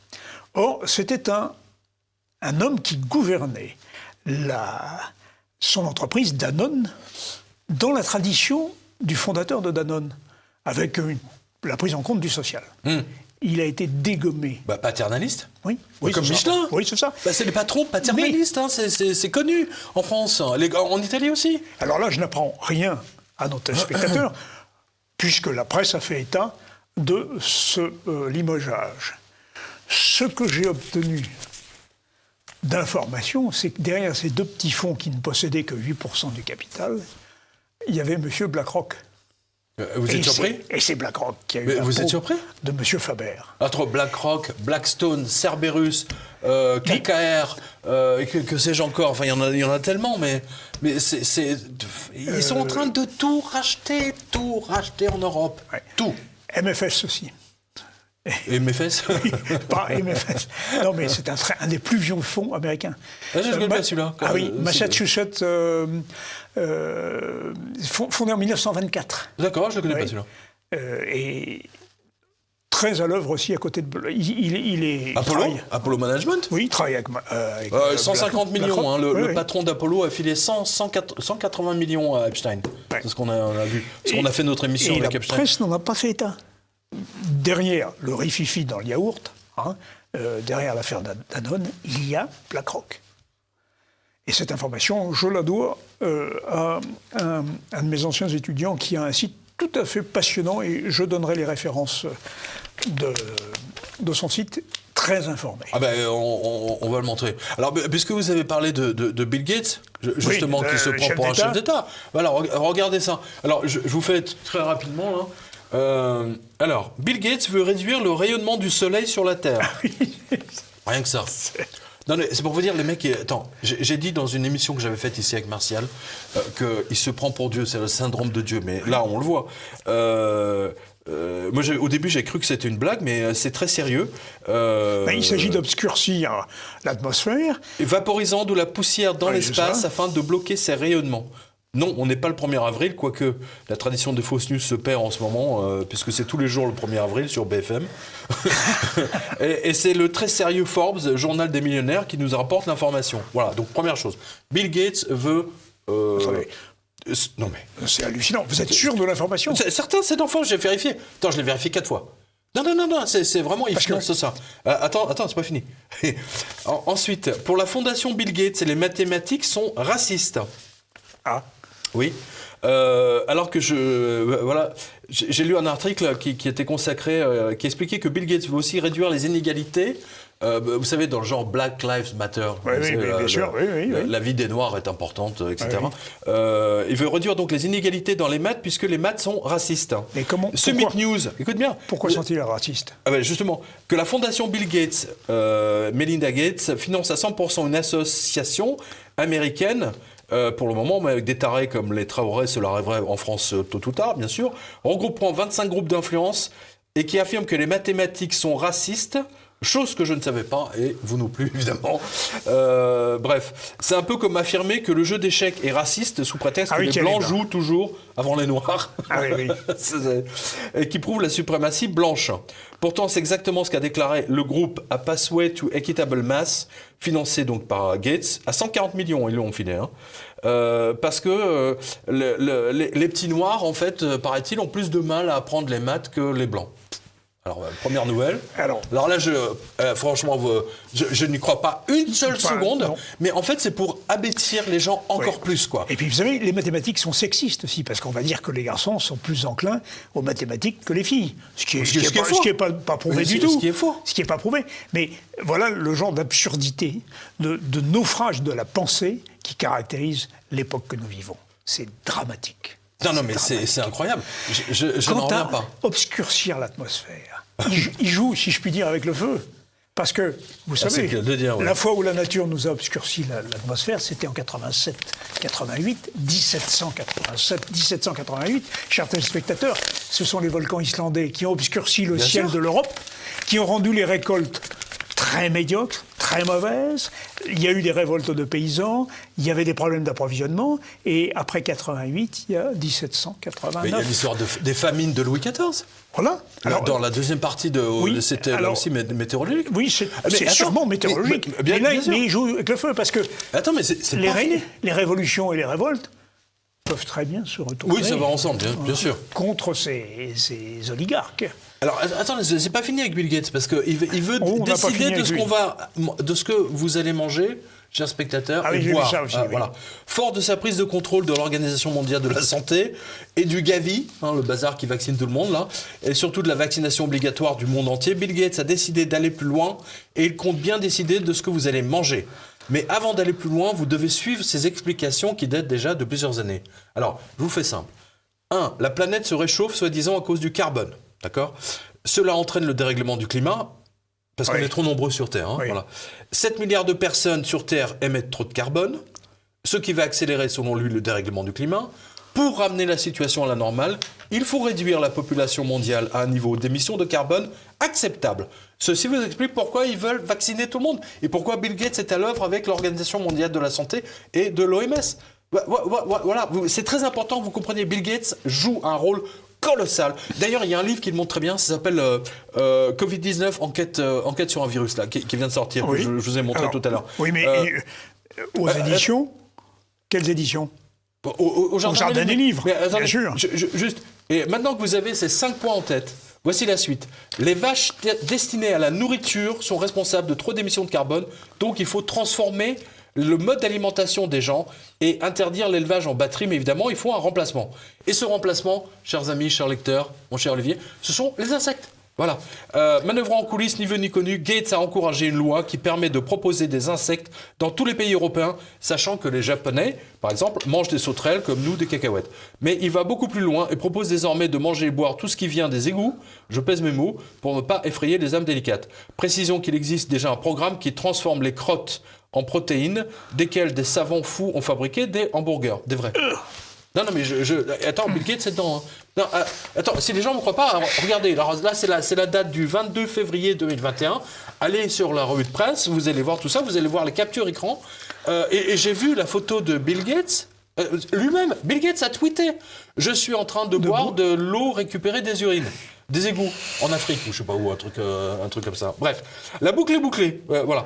Or, c'était un homme qui gouvernait son entreprise Danone dans la tradition du fondateur de Danone, avec la prise en compte du social. Il a été dégommé. Paternaliste. Oui, comme Michelin. Oui, c'est ça. C'est les patrons paternalistes, c'est connu en France, en Italie aussi. Alors là, je n'apprends rien à nos téléspectateurs, puisque la presse a fait état de ce limogeage. Ce que j'ai obtenu d'informations, c'est que derrière ces 2 petits fonds qui ne possédaient que 8% du capital, il y avait M. BlackRock. Vous êtes surpris? Et c'est BlackRock qui a eu vous êtes surpris de M. Faber. Entre BlackRock, Blackstone, Cerberus, KKR, que sais-je encore, enfin il y en a tellement, mais ils sont en train de tout racheter en Europe. Ouais. Tout. MFS aussi. Et MFS? Pas MFS. Non, mais c'est un des plus vieux fonds américains. Je ne connais pas celui-là. Ah oui, Massachusetts, fondé en 1924. D'accord, je ne le connais pas celui-là. Et très à l'œuvre aussi à côté de... Il est... Apollo Management? Oui, il travaille avec 150 millions. Le patron d'Apollo a filé 180 millions à Epstein. Ouais. C'est ce qu'on a vu. Parce qu'on a fait notre émission avec Epstein. La presse n'en a pas fait état. Derrière le rififi dans le yaourt, derrière l'affaire Danone, il y a BlackRock. Et cette information, je la dois à un de mes anciens étudiants qui a un site tout à fait passionnant, et je donnerai les références de son site, très informé. On va le montrer. Alors, puisque vous avez parlé de Bill Gates, justement, qui se prend pour un chef d'État, voilà, regardez ça. Alors, je vous fais très rapidement, là. Alors, Bill Gates veut réduire le rayonnement du soleil sur la Terre. Rien que ça. Non, c'est pour vous dire, les mecs... Attends, j'ai dit dans une émission que j'avais faite ici avec Martial qu'il se prend pour Dieu, c'est le syndrome de Dieu, mais là, on le voit. Moi, au début, j'ai cru que c'était une blague, mais c'est très sérieux. Il s'agit d'obscurcir l'atmosphère. Vaporisant de la poussière dans l'espace afin de bloquer ses rayonnements. Non, on n'est pas le 1er avril, quoique la tradition des fausses news se perd en ce moment, puisque c'est tous les jours le 1er avril sur BFM. et c'est le très sérieux Forbes, journal des millionnaires, qui nous rapporte l'information. Voilà, donc première chose. Bill Gates veut... Non mais... C'est hallucinant. Vous êtes sûr de l'information? Certains, c'est d'enfant, j'ai vérifié. Attends, je l'ai vérifié 4 fois. Non, c'est vraiment évident, c'est ça. Attends, c'est pas fini. Ensuite, pour la fondation Bill Gates, les mathématiques sont racistes. Ah. Oui. Alors que j'ai lu un article qui était consacré, qui expliquait que Bill Gates veut aussi réduire les inégalités. Vous savez, dans le genre Black Lives Matter, bien sûr, la vie des Noirs est importante, etc. Il veut réduire donc les inégalités dans les maths, puisque les maths sont racistes. Mais comment? Summit News, écoute bien. Pourquoi sont-ils racistes? Justement, que la fondation Bill Gates, Melinda Gates, finance à 100% une association américaine. Pour le moment, mais avec des tarés comme les Traoré, cela arriverait en France tôt ou tard, bien sûr, regroupant 25 groupes d'influence et qui affirment que les mathématiques sont racistes, chose que je ne savais pas, et vous non plus, évidemment. Bref, c'est un peu comme affirmer que le jeu d'échecs est raciste sous prétexte que les Blancs jouent toujours avant les Noirs. Et qui prouve la suprématie blanche. Pourtant, c'est exactement ce qu'a déclaré le groupe A Pathway to Equitable Math, financé donc par Gates, à 140 millions, ils l'ont filé. Parce que les petits noirs, en fait, paraît-il, ont plus de mal à apprendre les maths que les blancs. Alors, première nouvelle. Alors là, franchement, je n'y crois pas une seule seconde. Non. Mais en fait, c'est pour abêtir les gens encore plus, quoi. Et puis, vous savez, les mathématiques sont sexistes aussi, parce qu'on va dire que les garçons sont plus enclins aux mathématiques que les filles. Ce qui est pas prouvé du tout. Ce qui est faux. Ce qui n'est pas prouvé. Mais voilà le genre d'absurdité, de naufrage de la pensée qui caractérise l'époque que nous vivons. C'est dramatique. Non, mais c'est incroyable. Je n'en reviens pas. Obscurcir l'atmosphère. Il joue, si je puis dire, avec le feu. Parce que, vous savez, la fois où la nature nous a obscurci l'atmosphère, c'était en 87, 88, 1787, 1788. Chers téléspectateurs, ce sont les volcans islandais qui ont obscurci le ciel de l'Europe, qui ont rendu les récoltes très médiocre, très mauvaise. Il y a eu des révoltes de paysans, il y avait des problèmes d'approvisionnement, et après 88, il y a 1789. Mais il y a l'histoire des famines de Louis XIV. Voilà. Alors, dans la deuxième partie, c'était là aussi météorologique. Oui, c'est sûrement météorologique. Bien mais sûr. il joue avec le feu, parce que Attends, mais c'est les révolutions et les révoltes peuvent très bien se retourner. Oui, ça va ensemble, bien sûr. Contre ces oligarques. Alors, attendez, c'est pas fini avec Bill Gates, parce qu'il veut décider de ce que vous allez manger, chers spectateurs, et boire. Ça aussi, voilà. Fort de sa prise de contrôle de l'Organisation mondiale de la santé et du Gavi, le bazar qui vaccine tout le monde, là, et surtout de la vaccination obligatoire du monde entier, Bill Gates a décidé d'aller plus loin et il compte bien décider de ce que vous allez manger. Mais avant d'aller plus loin, vous devez suivre ces explications qui datent déjà de plusieurs années. Alors, je vous fais simple. 1. La planète se réchauffe soi-disant à cause du carbone. D'accord ? Cela entraîne le dérèglement du climat, parce qu'on est trop nombreux sur Terre. Voilà. 7 milliards de personnes sur Terre émettent trop de carbone, ce qui va accélérer, selon lui, le dérèglement du climat. Pour ramener la situation à la normale, il faut réduire la population mondiale à un niveau d'émissions de carbone acceptable. Ceci vous explique pourquoi ils veulent vacciner tout le monde et pourquoi Bill Gates est à l'œuvre avec l'Organisation mondiale de la santé et de l'OMS. Voilà, c'est très important que vous compreniez, Bill Gates joue un rôle colossal. D'ailleurs, il y a un livre qui le montre très bien, ça s'appelle Covid-19, enquête sur un virus, là, qui vient de sortir, que je vous ai montré tout à l'heure. Oui, mais aux éditions, quelles éditions ? Au Jardin des livres, mais, attendez, bien sûr. Juste, et maintenant que vous avez ces 5 points en tête, voici la suite. Les vaches destinées à la nourriture sont responsables de trop d'émissions de carbone, donc il faut transformer le mode d'alimentation des gens et interdire l'élevage en batterie, mais évidemment, il faut un remplacement. Et ce remplacement, chers amis, chers lecteurs, mon cher Olivier, ce sont les insectes. Voilà. Manœuvrant en coulisses, ni vu ni connu, Gates a encouragé une loi qui permet de proposer des insectes dans tous les pays européens, sachant que les Japonais, par exemple, mangent des sauterelles comme nous des cacahuètes. Mais il va beaucoup plus loin et propose désormais de manger et boire tout ce qui vient des égouts, je pèse mes mots, pour ne pas effrayer les âmes délicates. Précisons qu'il existe déjà un programme qui transforme les crottes en protéines, desquelles des savants fous ont fabriqué des hamburgers, des vrais. Non, mais attends, Bill Gates, c'est dedans. Non, attends, si les gens ne me croient pas, alors, regardez, alors, là, c'est la date du 22 février 2021. Allez sur la revue de presse, vous allez voir tout ça, vous allez voir les captures écran. Et j'ai vu la photo de Bill Gates. Lui-même, Bill Gates a tweeté « Je suis en train de boire de l'eau récupérée des urines ». Des égouts en Afrique ou je sais pas où, un truc comme ça. Bref, la boucle est bouclée. Voilà.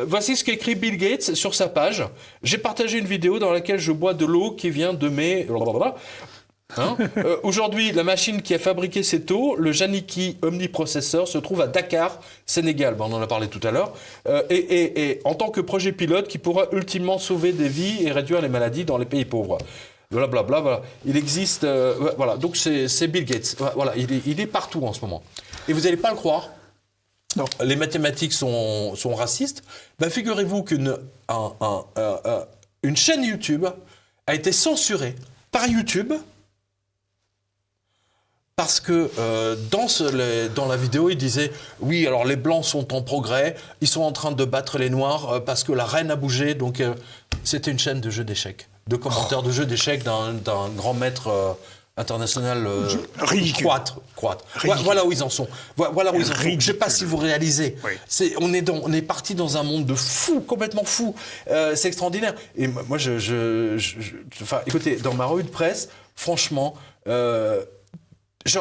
Voici ce qu'écrit Bill Gates sur sa page. J'ai partagé une vidéo dans laquelle je bois de l'eau qui vient de mes... Aujourd'hui, la machine qui a fabriqué cette eau, le Janiki Omniprocessor, se trouve à Dakar, Sénégal. On en a parlé tout à l'heure. Et en tant que projet pilote qui pourra ultimement sauver des vies et réduire les maladies dans les pays pauvres. Blablabla, voilà. Il existe... voilà, donc c'est Bill Gates. Voilà, il est partout en ce moment. Et vous n'allez pas le croire. Non. Les mathématiques sont racistes. Ben, figurez-vous qu'une chaîne YouTube a été censurée par YouTube parce que dans la vidéo, il disait « Oui, alors les Blancs sont en progrès, ils sont en train de battre les Noirs parce que la reine a bougé. » Donc, c'était une chaîne de jeux d'échecs, de commentaires de jeux d'échecs d'un grand maître international croate. Voilà où ils en sont. Voilà où ils en sont. Je ne sais pas si vous réalisez. Oui. On est parti dans un monde de fous, complètement fou. C'est extraordinaire. Et moi, enfin, écoutez, dans ma revue de presse, franchement...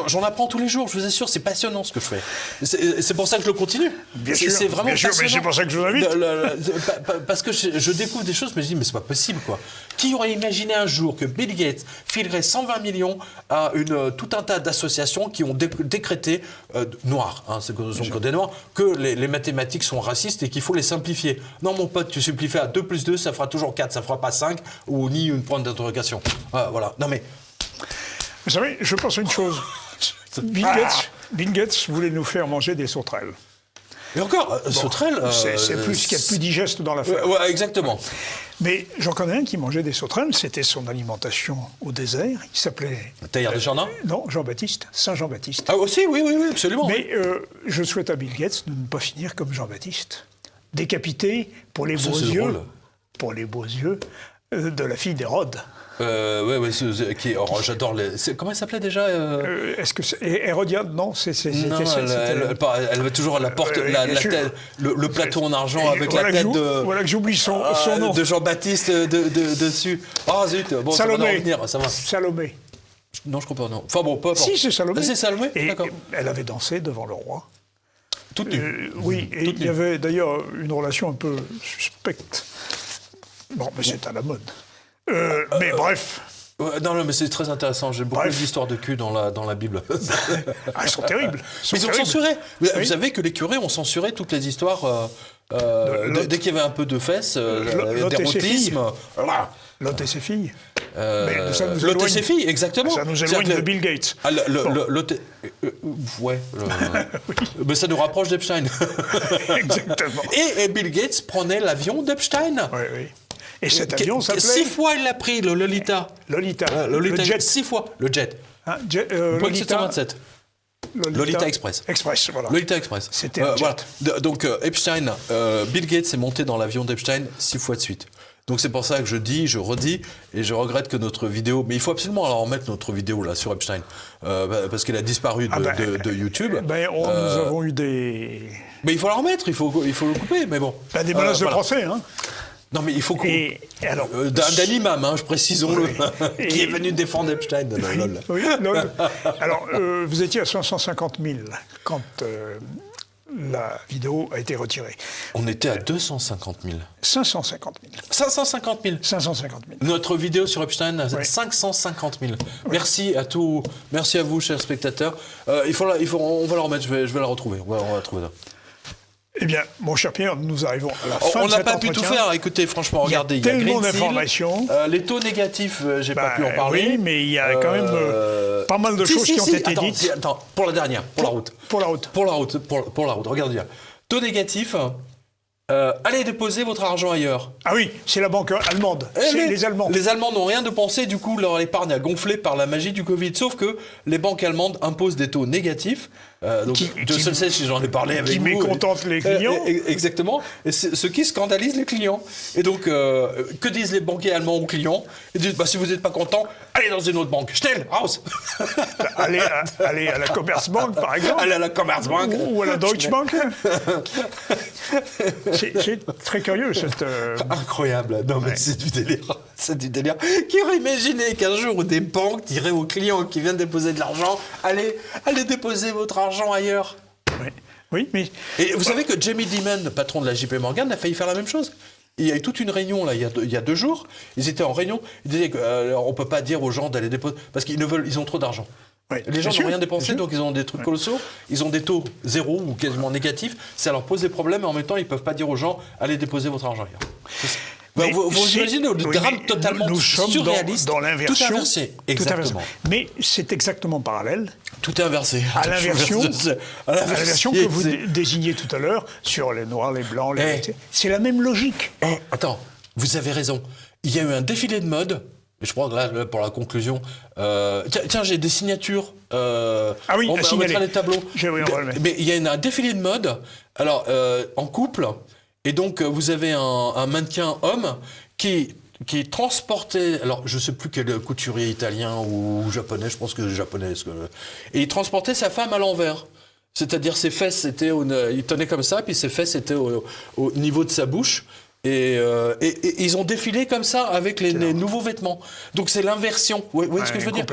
J'en apprends tous les jours, je vous assure, c'est passionnant ce que je fais. C'est pour ça que je le continue. C'est vraiment passionnant. Mais c'est pour ça que je vous invite. Parce que je découvre des choses, mais je dis, mais c'est pas possible, quoi. Qui aurait imaginé un jour que Bill Gates filerait 120 millions à tout un tas d'associations qui ont décrété noirs, c'est que des noirs, que les mathématiques sont racistes et qu'il faut les simplifier. Non, mon pote, tu simplifies à 2 plus 2, ça fera toujours 4, ça fera pas 5, ou ni une pointe d'interrogation. Voilà. Non, mais... Vous savez, je pense une chose. Bill Gates voulait nous faire manger des sauterelles. Et encore, sauterelles... c'est plus ce qu'il y a de plus digeste dans l'affaire. Ouais, exactement. Mais j'en connais un qui mangeait des sauterelles, c'était son alimentation au désert. Il s'appelait... Teilhard de Chardin ? Non, Jean-Baptiste, Saint Jean-Baptiste. Ah aussi, oui, absolument. Mais je souhaite à Bill Gates de ne pas finir comme Jean-Baptiste. Décapité pour les beaux yeux. Pour les beaux yeux. de la fille d'Hérode. J'adore comment elle s'appelait déjà Est-ce que c'est Hérodiade? Non, Non, elle va toujours à la porte, le plateau en argent avec la tête voilà que j'oublie son nom. De Jean-Baptiste dessus. Ah zut, bon, Salomé. Ça va revenir, ça va. Salomé. Non, je comprends, non. Enfin bon, peu importe. Si, c'est Salomé. C'est Salomé, et d'accord. Elle avait dansé devant le roi. Toute nue. Oui, et il y avait d'ailleurs une relation un peu suspecte. Bon, mais c'est à la mode. Mais bref. Non, mais c'est très intéressant. J'ai beaucoup d'histoires de cul dans la Bible. Elles sont terribles. Mais ils ont censuré. Vous savez que les curés ont censuré toutes les histoires dès qu'il y avait un peu de fesses, d'érotisme. Lot et ses filles. Lot et ses filles, exactement. Ça nous éloigne de Bill Gates. Ouais. Mais ça nous rapproche d'Epstein. Exactement. Et Bill Gates prenait l'avion d'Epstein. Oui, oui. Et cet avion s'appelait... 6 fois il l'a pris, le Lolita. Lolita. Le jet. 6 fois, le jet. Lolita 727. Lolita Express. Express, voilà. Lolita Express. C'était un jet. Voilà. Donc Epstein, Bill Gates est monté dans l'avion d'Epstein 6 fois de suite. Donc c'est pour ça que je redis, et je regrette que notre vidéo... Mais il faut absolument alors remettre notre vidéo là sur Epstein, parce qu'elle a disparu de YouTube. Nous avons eu des... Mais il faut la remettre, il faut le couper, mais bon. Des menaces de procès, hein. Non, mais il faut qu'on... d'un imam, précisons-le, qui est venu défendre Epstein. Oui, lol. Alors, vous étiez à 550 000 quand la vidéo a été retirée. On était à 250 000. 550 000. 550 000. 550 000. Notre vidéo sur Epstein, 550 000. Oui. Merci à vous, chers spectateurs. On va la remettre, je vais la retrouver. On va la trouver là. Eh bien, mon cher Pierre, nous arrivons à la fin de cet entretien. On n'a pas pu tout faire. Écoutez, franchement, regardez, il y a tellement d'informations. Les taux négatifs, j'ai pas pu en parler. Oui, mais il y a quand même pas mal de choses qui ont été dites. Attends, pour la dernière, pour la route. Pour la route. Pour la route, regardez bien. Taux négatif, allez déposer votre argent ailleurs. Ah oui, c'est la banque allemande. C'est les Allemands. Les Allemands n'ont rien dépensé, du coup, leur épargne a gonflé par la magie du Covid. Sauf que les banques allemandes imposent des taux négatifs. Donc, je sais si j'en ai parlé avec vous. Qui mécontentent les clients. Exactement. Et ce qui scandalise les clients. Et donc, que disent les banquiers allemands aux clients? Ils disent, si vous n'êtes pas content, allez dans une autre banque. Schnell, raus. Allez à la Commerzbank, par exemple. Allez à la Commerzbank. Ou à la Deutsche Bank. C'est très curieux, cette... Incroyable. Non, mais c'est du délire. C'est du délire. Qui aurait imaginé qu'un jour, des banques diraient aux clients qui viennent déposer de l'argent, allez déposer votre argent ailleurs. Oui, mais... Et vous savez que Jamie Dimon, le patron de la JP Morgan, a failli faire la même chose. Il y a eu toute une réunion, là, il y a 2 jours. Ils étaient en réunion. Ils disaient qu'on ne peut pas dire aux gens d'aller déposer... Parce ils ont trop d'argent. Oui, les gens n'ont rien dépensé, donc ils ont des trucs colossaux. Ils ont des taux zéro ou quasiment négatifs. Ça leur pose des problèmes, et en même temps, ils ne peuvent pas dire aux gens « Allez déposer votre argent ailleurs ». Vous imaginez le drame totalement surréaliste. Dans l'inversion. Tout inversé. Exactement. Mais c'est exactement parallèle. Tout est inversé. À l'inversion que vous désigniez tout à l'heure, sur les noirs, les blancs, c'est la même logique. Attends, vous avez raison. Il y a eu un défilé de mode. Je crois que là, pour la conclusion... tiens, j'ai des signatures. Ah oui, on mettra les tableaux. Mais il y a un défilé de mode, alors, en couple... Et donc, vous avez un mannequin homme qui transportait... Alors, je ne sais plus quel couturier italien ou japonais, je pense que japonais. Et il transportait sa femme à l'envers. C'est-à-dire, ses fesses étaient... il tenait comme ça, puis ses fesses étaient au niveau de sa bouche. Et ils ont défilé comme ça avec les nouveaux vêtements. Donc c'est l'inversion. Vous voyez ce que je veux dire?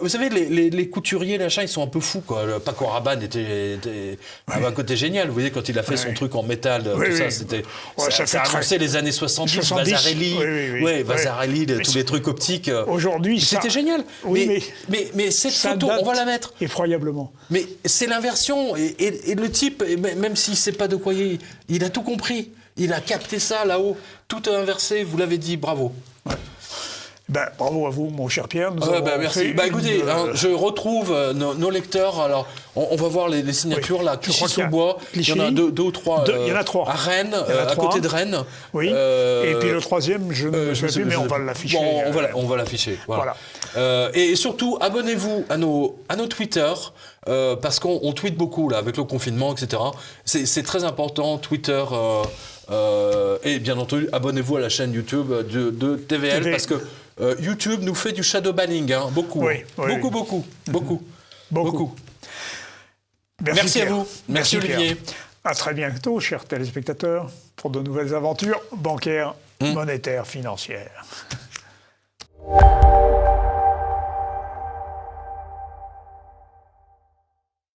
Vous savez, les couturiers, ils sont un peu fous, quoi. Paco Rabanne avait un côté génial. Vous voyez, quand il a fait son truc en métal, ça, c'était... ça a annoncé les années 70, Vasarely. Vasarely, tous les trucs optiques. Aujourd'hui, c'était génial. Mais cette photo, on va la mettre. Effroyablement. Mais c'est l'inversion. Et le type, même s'il ne sait pas de quoi il a tout compris. Il a capté ça là-haut, tout inversé, vous l'avez dit, bravo. Bravo à vous, mon cher Pierre. Merci. Écoutez, je retrouve nos lecteurs. Alors, on va voir les signatures là. Clichy-sous-Bois. Il y en a deux ou trois. Il y en a 3. À Rennes, à côté de Rennes. Oui. Et puis le 3e, je ne sais plus, mais on va l'afficher. Bon, on va l'afficher. Voilà. Et surtout, abonnez-vous à nos Twitter. Parce qu'on tweet beaucoup là avec le confinement, etc. C'est très important. Twitter, Et bien entendu, abonnez-vous à la chaîne YouTube de TVL parce que YouTube nous fait du shadow banning, hein, beaucoup, beaucoup. Merci à Pierre. vous. Merci Olivier. Pierre. À très bientôt, chers téléspectateurs, pour de nouvelles aventures bancaires, monétaires, financières.